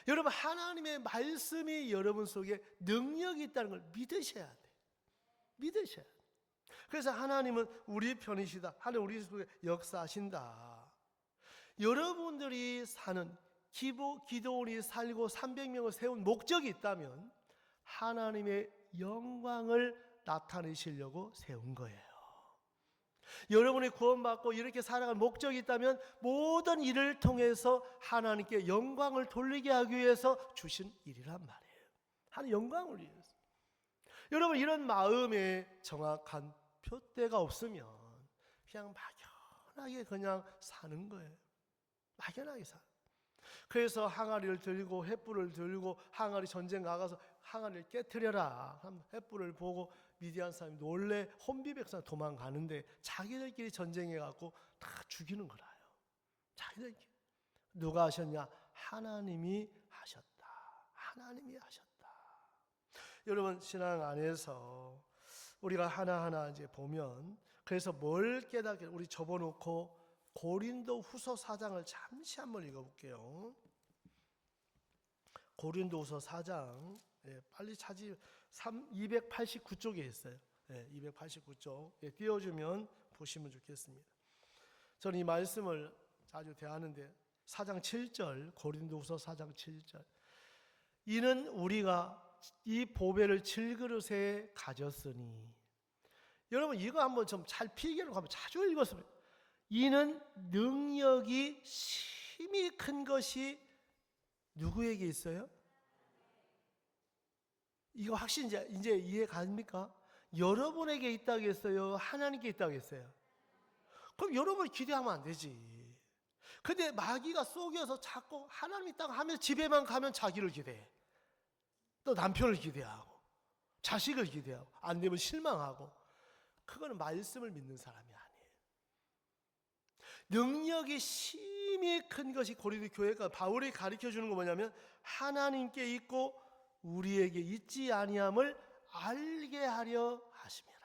여러분 하나님의 말씀이 여러분 속에 능력이 있다는 걸 믿으셔야 돼. 믿으셔야 돼. 그래서 하나님은 우리 편이시다. 하나님 우리 속에 역사하신다. 여러분들이 사는 기도원이 살고 300명을 세운 목적이 있다면 하나님의 영광을 나타내시려고 세운 거예요. 여러분이 구원받고 이렇게 살아갈 목적이 있다면 모든 일을 통해서 하나님께 영광을 돌리게 하기 위해서 주신 일이란 말이에요. 하나님 영광을 위해서. 여러분 이런 마음에 정확한 표대가 없으면 그냥 막연하게 그냥 사는 거예요. 막연하게 사는. 그래서 항아리를 들고 횃불을 들고 항아리 전쟁 나가서 항아리를 깨트려라. 횃불을 보고 미디안 사람이 놀래 혼비 백성 도망가는데 자기들끼리 전쟁해 갖고 다 죽이는 거라요. 자기들끼리. 누가 하셨냐? 하나님이 하셨다. 하나님이 하셨다. 여러분 신앙 안에서 우리가 하나하나 이제 보면 그래서 뭘 깨닫게 우리 접어놓고 고린도 후서 4장을 잠시 한번 읽어볼게요. 고린도 후서 4장 빨리 찾이 289쪽에 있어요. 289쪽 띄워주면 보시면 좋겠습니다. 저는 이 말씀을 자주 대하는데 4장 7절 고린도 후서 4장 7절 이는 우리가 이 보배를 질그릇에 가졌으니 여러분 이거 한번 좀 잘 필기로 가면 자주 읽었습니다. 이는 능력이 심히 큰 것이 누구에게 있어요? 이거 확실히 이제 이해 갑니까? 여러분에게 있다고 했어요? 하나님께 있다고 했어요? 그럼 여러분이 기대하면 안 되지. 근데 마귀가 속여서 자꾸 하나님 있다고 하면서 집에만 가면 자기를 기대해. 또 남편을 기대하고 자식을 기대하고 안 되면 실망하고 그거는 말씀을 믿는 사람이 아니에요. 능력이 심히 큰 것이 고린도 교회가 바울이 가르쳐주는 거 뭐냐면 하나님께 있고 우리에게 있지 아니함을 알게 하려 하심이라.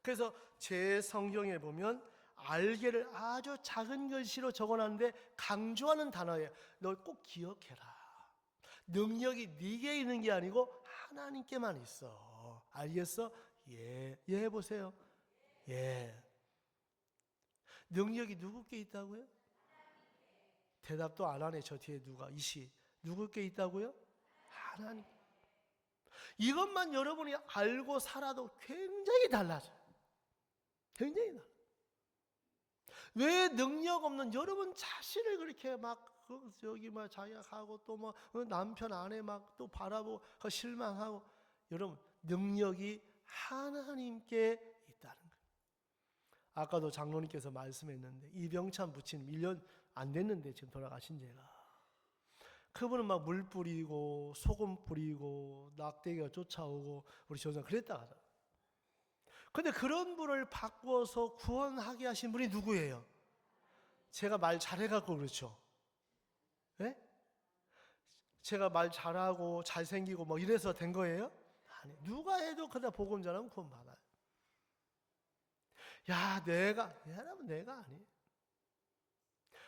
그래서 제 성경에 보면 알게를 아주 작은 글씨로 적어놨는데 강조하는 단어예요. 너 꼭 기억해라. 능력이 네게 있는 게 아니고 하나님께만 있어. 알겠어? 예. 예 해보세요. 예. 능력이 누구께 있다고요? 대답도 안 하네. 저 뒤에 누가 이시 누구께 있다고요? 하나님. 이것만 여러분이 알고 살아도 굉장히 달라져요. 굉장히 달라요. 왜 능력 없는 여러분 자신을 그렇게 막 여기 막 자기하고 또 뭐 남편 아내 막 또 바라보고 실망하고 여러분 능력이 하나님께 있다는 거예요. 아까도 장로님께서 말씀했는데 이병찬 부친 1년 안 됐는데 지금 돌아가신 지가, 그분은 막 물 뿌리고 소금 뿌리고 낙대기가 쫓아오고 우리 조상 그랬다 하잖아. 근데 그런 분을 바꾸어서 구원하게 하신 분이 누구예요? 제가 말 잘해갖고 그렇죠? 예? 제가 말 잘하고 잘생기고 뭐 이래서 된 거예요? 아니, 누가 해도 그다 복음 전하면 구원 받아요. 야, 여러분 내가 아니에요.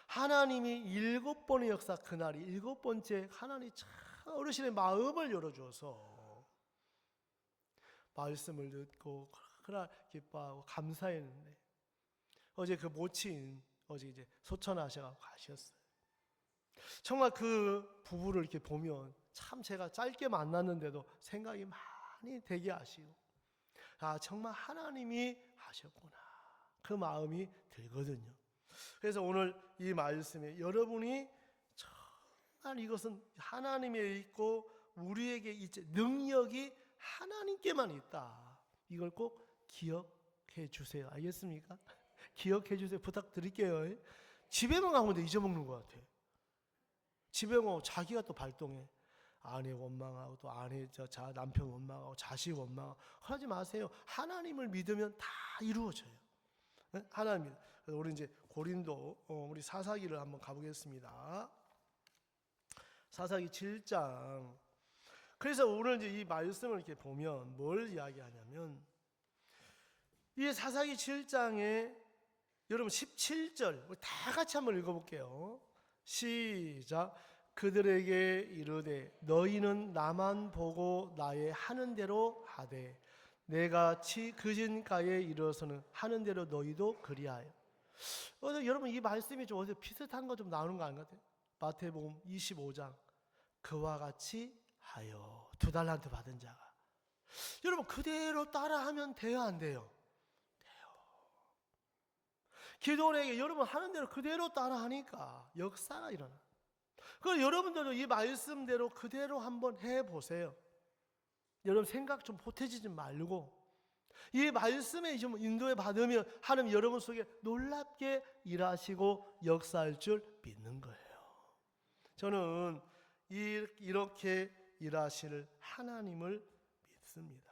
하나님이 7번의 역사, 그날이 7번째 하나님이 참 어르신의 마음을 열어줘서 말씀을 듣고 그날 기뻐하고 감사했는데, 어제 그 모친 어제 이제 소천하셔서 가셨어요. 정말 그 부부를 이렇게 보면 참 제가 짧게 만났는데도 생각이 많이 되게 하시고, 아 정말 하나님이 하셨구나 그 마음이 들거든요. 그래서 오늘 이 말씀에 여러분이 정말 이것은 하나님에 있고 우리에게 있지, 능력이 하나님께만 있다, 이걸 꼭 기억해 주세요. 알겠습니까? 기억해 주세요. 부탁드릴게요. 집에만 가면 잊어먹는 것 같아요. 집에 가면 자기가 또 발동해. 아내 원망하고 또 남편 원망하고 자식 원망하고. 하지 마세요. 하나님을 믿으면 다 이루어져요. 하나님. 그래서 우리 이제 고린도 우리 사사기를 한번 가보겠습니다. 사사기 7장. 그래서 오늘 이제 이 말씀을 이렇게 보면 뭘 이야기하냐면, 이 사사기 7장에 여러분 17절 우리 다 같이 한번 읽어볼게요. 시작. 그들에게 이르되 너희는 나만 보고 나의 하는 대로 하되 내가 그 진가에 이르러서는 하는 대로 너희도 그리하여. 여러분 이 말씀이 좀 어디서 비슷한 거 좀 나오는 거 아닌가 같아요. 마태복음 25장. 그와 같이 하여 2달란트 받은 자가. 여러분 그대로 따라하면 돼요, 안 돼요? 기도원에게 여러분 하는 대로 그대로 따라하니까 역사가 일어나. 그럼 여러분들도 이 말씀대로 그대로 한번 해보세요. 여러분 생각 좀 보태지지 말고 이 말씀에 좀 인도해 받으면 하나님 여러분 속에 놀랍게 일하시고 역사할 줄 믿는 거예요. 저는 이렇게 일하실 하나님을 믿습니다.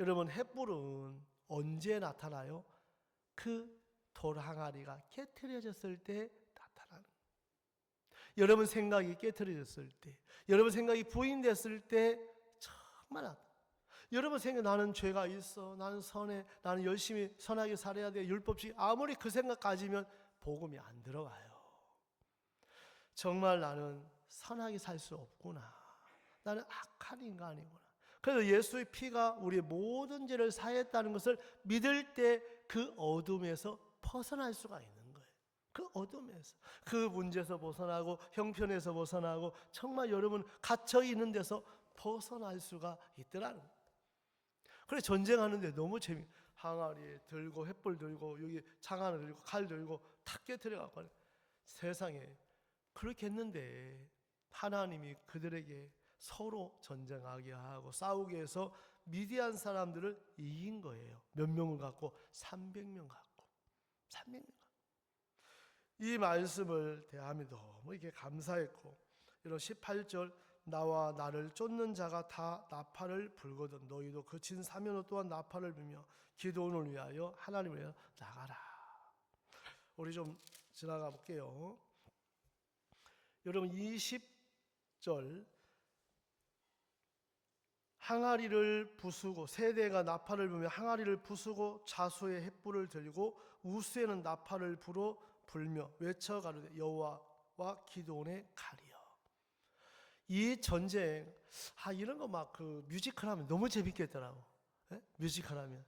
여러분 횃불은 언제 나타나요? 그 돌 항아리가 깨트려졌을 때 나타나는 거예요. 여러분 생각이 깨트려졌을 때, 여러분 생각이 부인됐을 때 정말 여러분 생각, 나는 죄가 있어, 나는 선해, 나는 열심히 선하게 살아야 돼, 율법식, 아무리 그 생각 가지면 복음이 안 들어가요. 정말 나는 선하게 살 수 없구나, 나는 악한 인간이구나. 그래서 예수의 피가 우리의 모든 죄를 사했다는 것을 믿을 때 그 어둠에서 벗어날 수가 있는 거예요. 그 어둠에서, 그 문제에서 벗어나고 형편에서 벗어나고 정말 여러분 갇혀 있는 데서 벗어날 수가 있더라는 거예요. 그래 전쟁하는데 너무 항아리 들고 횃불 들고 여기 창안을 들고 칼 들고 탁 깨트려 갖고 세상에 그렇게 했는데 하나님이 그들에게 서로 전쟁하게 하고 싸우게 해서 미디안 사람들을 이긴 거예요. 몇 명을 갖고? 300명 갖고. 300명 갖고. 이 말씀을 대하며 너무 이렇게 감사했고, 이런 18절 나와 나를 쫓는 자가 다 나팔을 불거든 너희도 그친 사면허 또한 나팔을 불며 기도원을 위하여 하나님을 위하여 나가라. 우리 좀 지나가 볼게요. 여러분 20절 항아리를 부수고 세대가 나팔을 불며 항아리를 부수고 자수에 횃불을 들고 우수에는 나팔을 불며 외쳐 가로되 여호와와 기도원의 칼이여. 이 전쟁 이런 거 막 그 뮤지컬 하면 너무 재밌겠더라고. 예? 뮤지컬 하면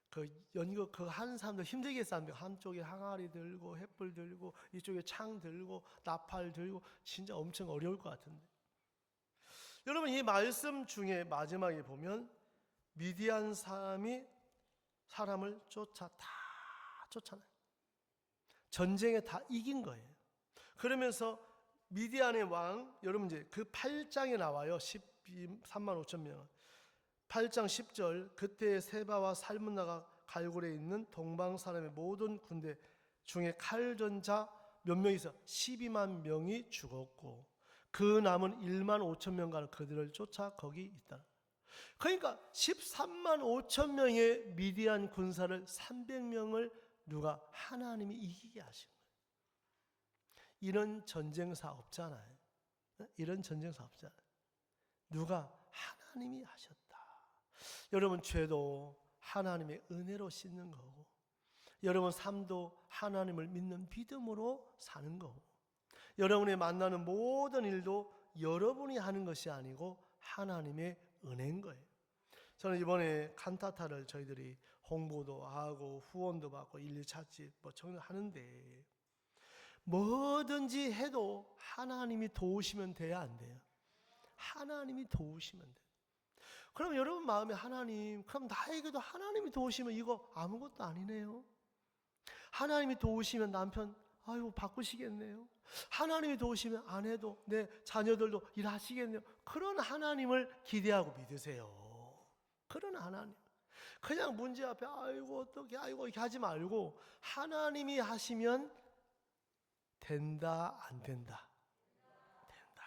그 연극 그 하는 사람들 힘들게 싸는데 한쪽에 항아리 들고 횃불 들고 이쪽에 창 들고 나팔 들고 진짜 엄청 어려울 것 같은데. 여러분 이 말씀 중에 마지막에 보면 미디안 사람이 사람을 쫓아나요. 전쟁에 다 이긴 거예요. 그러면서 미디안의 왕, 여러분 이제 그 8장에 나와요. 13만 5천 명. 8장 10절 그때 세바와 살문나가 갈골에 있는 동방 사람의 모든 군대 중에 칼전자 몇 명이 있어 12만 명이 죽었고 그 남은 1만 5천 명과는 그들을 쫓아 거기 있다. 그러니까 13만 5천 명의 미디안 군사를 300명을 누가 하나님이 이기게 하신 거예요. 이런 전쟁사 없잖아요. 이런 전쟁사 없잖아요. 누가 하나님이 하셨다. 여러분 죄도 하나님의 은혜로 씻는 거고 여러분 삶도 하나님을 믿는 믿음으로 사는 거고 여러분이 만나는 모든 일도 여러분이 하는 것이 아니고 하나님의 은혜인 거예요. 저는 이번에 칸타타를 저희들이 홍보도 하고 후원도 받고 일일 찾지 뭐 하는데 뭐든지 해도 하나님이 도우시면 돼야 안 돼요? 하나님이 도우시면 돼요. 그럼 여러분 마음에 하나님, 그럼 나에게도 하나님이 도우시면 이거 아무것도 아니네요. 하나님이 도우시면 남편 아유 바꾸시겠네요. 하나님이 도우시면 아내도 내 자녀들도 일하시겠네요. 그런 하나님을 기대하고 믿으세요. 그런 하나님. 그냥 문제 앞에 아이고 어떻게 아이고 이렇게 하지 말고 하나님이 하시면 된다 안 된다? 된다.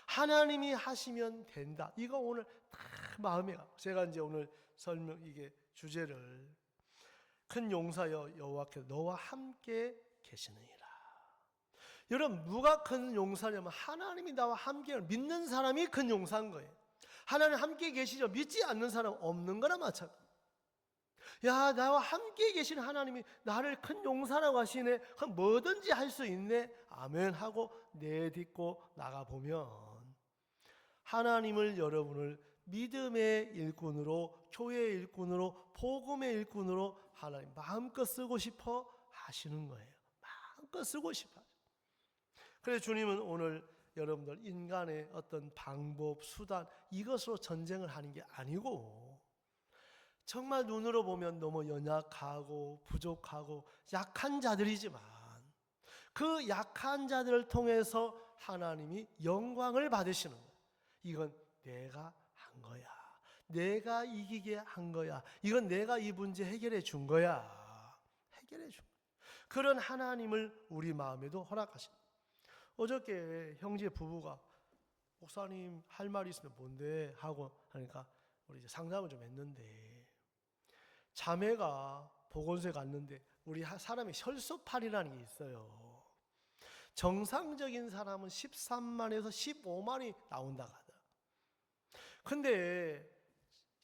하나님이 하시면 된다. 이거 오늘 다 마음에 제가 이제 오늘 설명 이게 주제를 큰 용사여 여호와께서 너와 함께 계시느니라. 여러분 누가 큰 용사냐면 하나님이 나와 함께 믿는 사람이 큰 용사인 거예요. 하나님 함께 계시죠. 믿지 않는 사람 없는 거나 마찬가지. 야 나와 함께 계신 하나님이 나를 큰 용사라고 하시네. 그럼 뭐든지 할 수 있네. 아멘 하고 내딛고 나가보면 하나님을 여러분을 믿음의 일꾼으로 교회의 일꾼으로 복음의 일꾼으로 하나님 마음껏 쓰고 싶어 하시는 거예요. 마음껏 쓰고 싶어. 그래서 주님은 오늘 여러분들 인간의 어떤 방법, 수단 이것으로 전쟁을 하는 게 아니고 정말 눈으로 보면 너무 연약하고 부족하고 약한 자들이지만 그 약한 자들을 통해서 하나님이 영광을 받으시는 거예요. 이건 내가 한 거야. 내가 이기게 한 거야. 이건 내가 이 문제 해결해 준 거야. 해결해 준 거야. 그런 하나님을 우리 마음에도 허락하십니다. 어저께 형제 부부가 목사님 할 말이 있으면 뭔데 하고 하니까 우리 이제 상담을 좀 했는데 자매가 보건소에 갔는데 우리 사람이 혈소판이라는 게 있어요. 정상적인 사람은 13만에서 15만이 나온다 하더라. 근데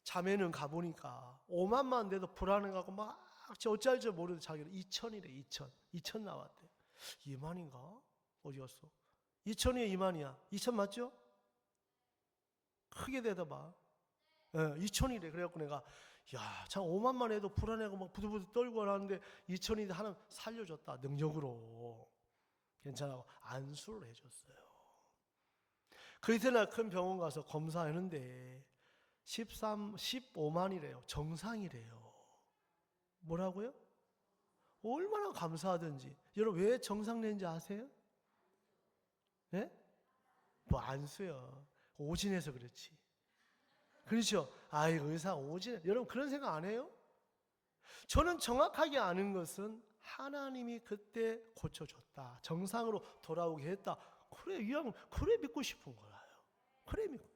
자매는 가보니까 5만만 돼도 불안해가고 막 어찌할 줄 모르는 자기는 2천이래. 2천 나왔대. 2만인가? 어디 갔어? 2천이야 2만이야? 2천 맞죠? 크게 대답아. 2천이래. 그래갖고 내가 야, 참 5만만 해도 불안해하고 막 부들부들 떨고 하는데 2천이 하나 살려줬다. 능력으로. 괜찮아고 안수를 해줬어요. 그 이튿날 큰 병원 가서 검사했는데 15만이래요. 정상이래요. 뭐라고요? 얼마나 감사하든지. 여러분 왜 정상인지 아세요? 예? 뭐 안수요. 오진해서 그렇지. 그렇죠? 아이 의사 오진. 여러분 그런 생각 안 해요? 저는 정확하게 아는 것은 하나님이 그때 고쳐줬다. 정상으로 돌아오게 했다. 그래 이왕 그래 믿고 싶은 거예요. 그래 믿고.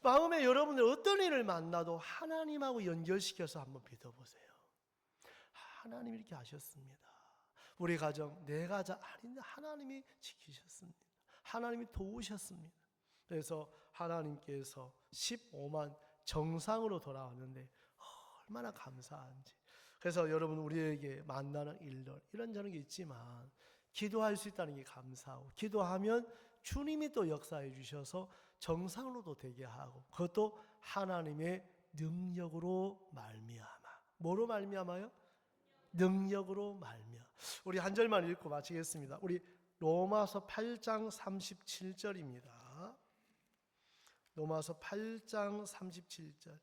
마음에 여러분들 어떤 일을 만나도 하나님하고 연결시켜서 한번 믿어보세요. 하나님이 이렇게 하셨습니다. 우리 가정 내 가정 아닌데 하나님이 지키셨습니다. 하나님이 도우셨습니다. 그래서 하나님께서 15만 정상으로 돌아왔는데 얼마나 감사한지. 그래서 여러분 우리에게 만나는 일들 이런저런 게 있지만 기도할 수 있다는 게 감사하고 기도하면 주님이 또 역사해 주셔서 정상으로도 되게 하고 그것도 하나님의 능력으로 말미암아. 뭐로 말미암아요? 능력으로 말미암아. 우리 한 절만 읽고 마치겠습니다. 우리 로마서 8장 37절입니다. 로마서 8장 37절.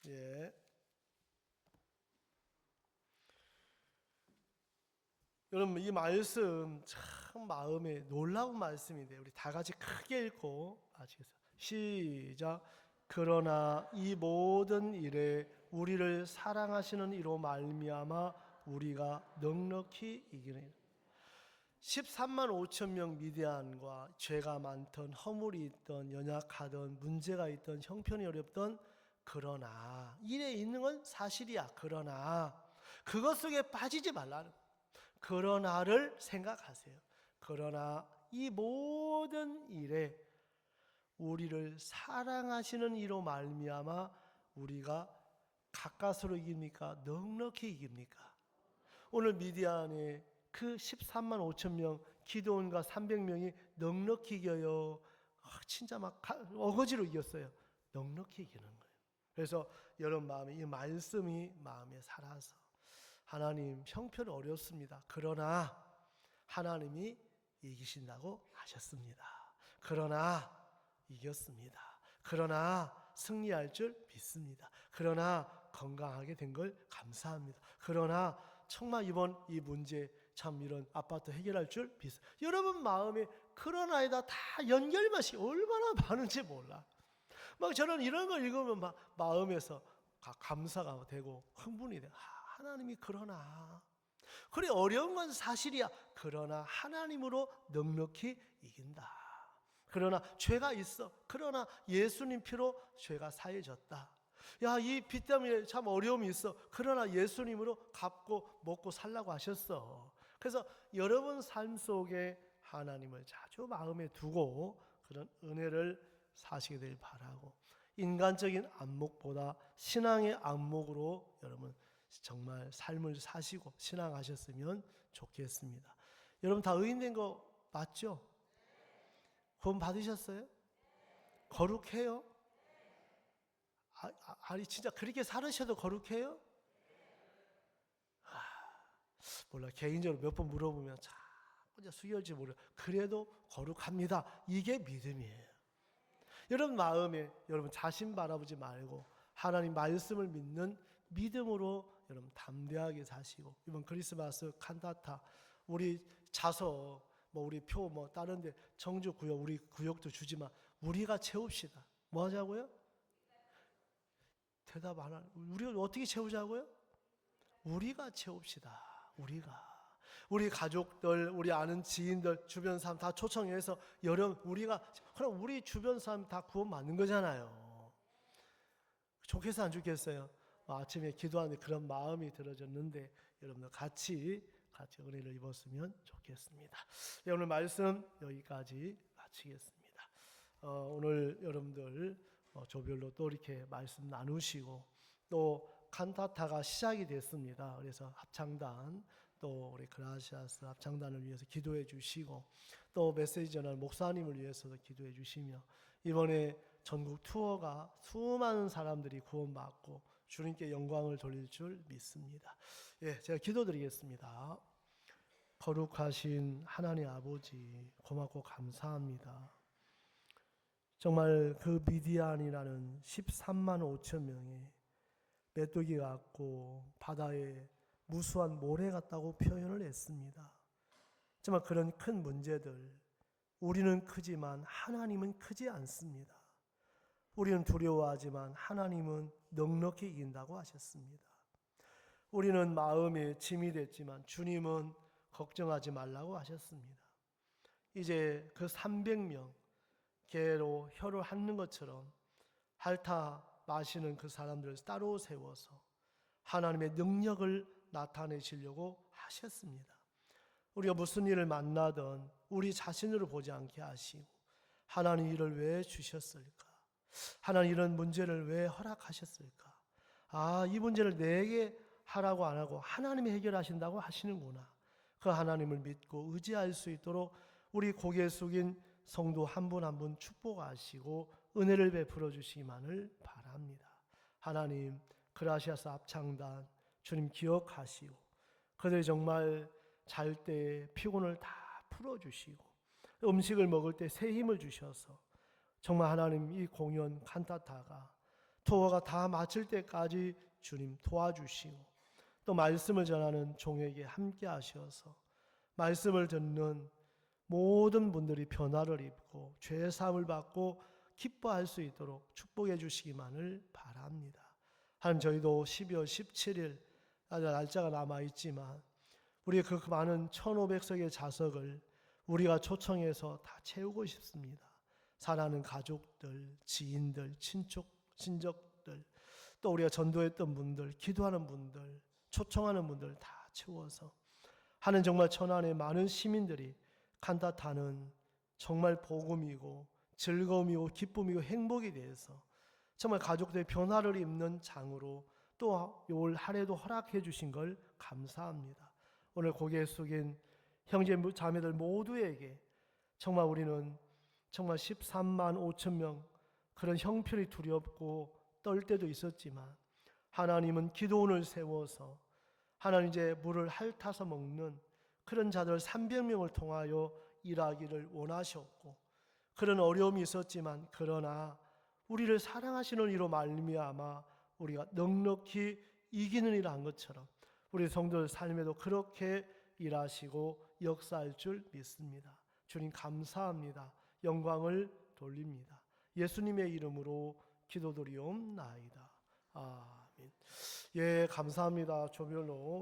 예. 여러분 이 말씀 참 참 마음에 놀라운 말씀인데 우리 다 같이 크게 읽고 아시겠어요? 시작. 그러나 이 모든 일에 우리를 사랑하시는 이로 말미암아 우리가 넉넉히 이기는 13만 5천 명 미디안과 죄가 많던 허물이 있던 연약하던 문제가 있던 형편이 어렵던 그러나 일에 있는 건 사실이야. 그러나 그것 속에 빠지지 말라는 그러나를 생각하세요. 그러나 이 모든 일에 우리를 사랑하시는 이로 말미암아 우리가 가까스로 이깁니까? 넉넉히 이깁니까? 오늘 미디안에 그 13만 5천 명 기드온과 300명이 넉넉히 이겨요. 진짜 막 어거지로 이겼어요. 넉넉히 이기는 거예요. 그래서 여러분 마음에 이 말씀이 마음에 살아서 하나님 형편 어렵습니다. 그러나 하나님이 이기신다고 하셨습니다. 그러나 이겼습니다. 그러나 승리할 줄 믿습니다. 그러나 건강하게 된 걸 감사합니다. 그러나 정말 이번 이 문제 참 이런 아파트 해결할 줄 믿습니다. 여러분 마음에 그러나에다 다 연결맛이 얼마나 많은지 몰라. 막 저는 이런 걸 읽으면 막 마음에서 감사가 되고 흥분이 돼. 하나님이 그러나 그래 어려운 건 사실이야. 그러나 하나님으로 넉넉히 이긴다. 그러나 죄가 있어. 그러나 예수님 피로 죄가 사해졌다. 야, 이 빚 때문에 참 어려움이 있어. 그러나 예수님으로 갚고 먹고 살라고 하셨어. 그래서 여러분 삶 속에 하나님을 자주 마음에 두고 그런 은혜를 사시게 되길 바라고 인간적인 안목보다 신앙의 안목으로 여러분 정말 삶을 사시고 신앙하셨으면 좋겠습니다. 여러분 다 의인된 거 맞죠? 구원 받으셨어요? 거룩해요? 아니 진짜 그렇게 살으셔도 거룩해요? 몰라 개인적으로 몇 번 물어보면 자꾸 숙여질지 몰라. 그래도 거룩합니다. 이게 믿음이에요. 여러분 마음에 여러분 자신 바라보지 말고 하나님 말씀을 믿는 믿음으로 여러분 담대하게 사시고 이번 크리스마스 칸타타 우리 자서 뭐 우리 표 뭐 다른데 청주 구역 우리 구역도 주지만 우리가 채웁시다. 뭐 하자고요? 대답 안 하는 우리가 어떻게 채우자고요? 우리가 채웁시다. 우리 가족들, 우리 아는 지인들, 주변 사람 다 초청해서 여러분 우리가 그럼 우리 주변 사람 다 구원 받는 거잖아요. 좋겠어요, 안 좋겠어요? 아침에 기도하는데 그런 마음이 들어졌는데 여러분들 같이 은혜를 입었으면 좋겠습니다. 네, 오늘 말씀 여기까지 마치겠습니다. 오늘 여러분들 조별로 또 이렇게 말씀 나누시고 또 칸타타가 시작이 됐습니다. 그래서 합창단 또 우리 그라시아스 합창단을 위해서 기도해 주시고 또 메시지 전할 목사님을 위해서도 기도해 주시며 이번에 전국 투어가 수많은 사람들이 구원받고 주님께 영광을 돌릴 줄 믿습니다. 예, 제가 기도드리겠습니다. 거룩하신 하나님 아버지 고맙고 감사합니다. 정말 그 미디안이라는 13만 5천 명이 메뚜기 같고 바다에 무수한 모래 같다고 표현을 했습니다. 정말 그런 큰 문제들 우리는 크지만 하나님은 크지 않습니다. 우리는 두려워하지만 하나님은 넉넉히 이긴다고 하셨습니다. 우리는 마음에 짐이 됐지만 주님은 걱정하지 말라고 하셨습니다. 이제 그 300명 개로 혀를 핥는 것처럼 핥아 마시는 그 사람들을 따로 세워서 하나님의 능력을 나타내시려고 하셨습니다. 우리가 무슨 일을 만나든 우리 자신으로 보지 않게 하시고 하나님 이를 왜 주셨을까? 하나님 이런 문제를 왜 허락하셨을까? 이 문제를 내게 하라고 안 하고 하나님이 해결하신다고 하시는구나. 그 하나님을 믿고 의지할 수 있도록 우리 고개 숙인 성도 한 분 한 분 축복하시고 은혜를 베풀어 주시기만을 바랍니다. 하나님 그라시아스 합창단 주님 기억하시고 그들이 정말 잘 때 피곤을 다 풀어주시고 음식을 먹을 때 새 힘을 주셔서 정말 하나님 이 공연 칸타타가 투어가 다 마칠 때까지 주님 도와주시고 또 말씀을 전하는 종에게 함께 하셔서 말씀을 듣는 모든 분들이 변화를 입고 죄 사함을 받고 기뻐할 수 있도록 축복해 주시기만을 바랍니다. 하나님, 저희도 12월 17일 아직 날짜가 남아있지만 우리의 그 많은 1500석의 좌석을 우리가 초청해서 다 채우고 싶습니다. 사랑하는 가족들, 지인들, 친족들, 또 우리가 전도했던 분들, 기도하는 분들, 초청하는 분들 다 채워서 하는 정말 천안의 많은 시민들이 칸타타는 정말 복음이고 즐거움이고 기쁨이고 행복이 돼서 정말 가족들의 변화를 입는 장으로 또 올 한 해도 허락해 주신 걸 감사합니다. 오늘 고개 숙인 형제 자매들 모두에게 정말 우리는 정말 13만 5천 명 그런 형편이 두렵고 떨 때도 있었지만 하나님은 기도원을 세워서 하나님 이제 물을 핥아서 먹는 그런 자들 300명을 통하여 일하기를 원하셨고 그런 어려움이 있었지만 그러나 우리를 사랑하시는 이로 말미암아 우리가 넉넉히 이기는 일 한 것처럼 우리 성도들 삶에도 그렇게 일하시고 역사할 줄 믿습니다. 주님 감사합니다. 영광을 돌립니다. 예수님의 이름으로 기도드리옵나이다. 아멘. 예, 감사합니다. 조별로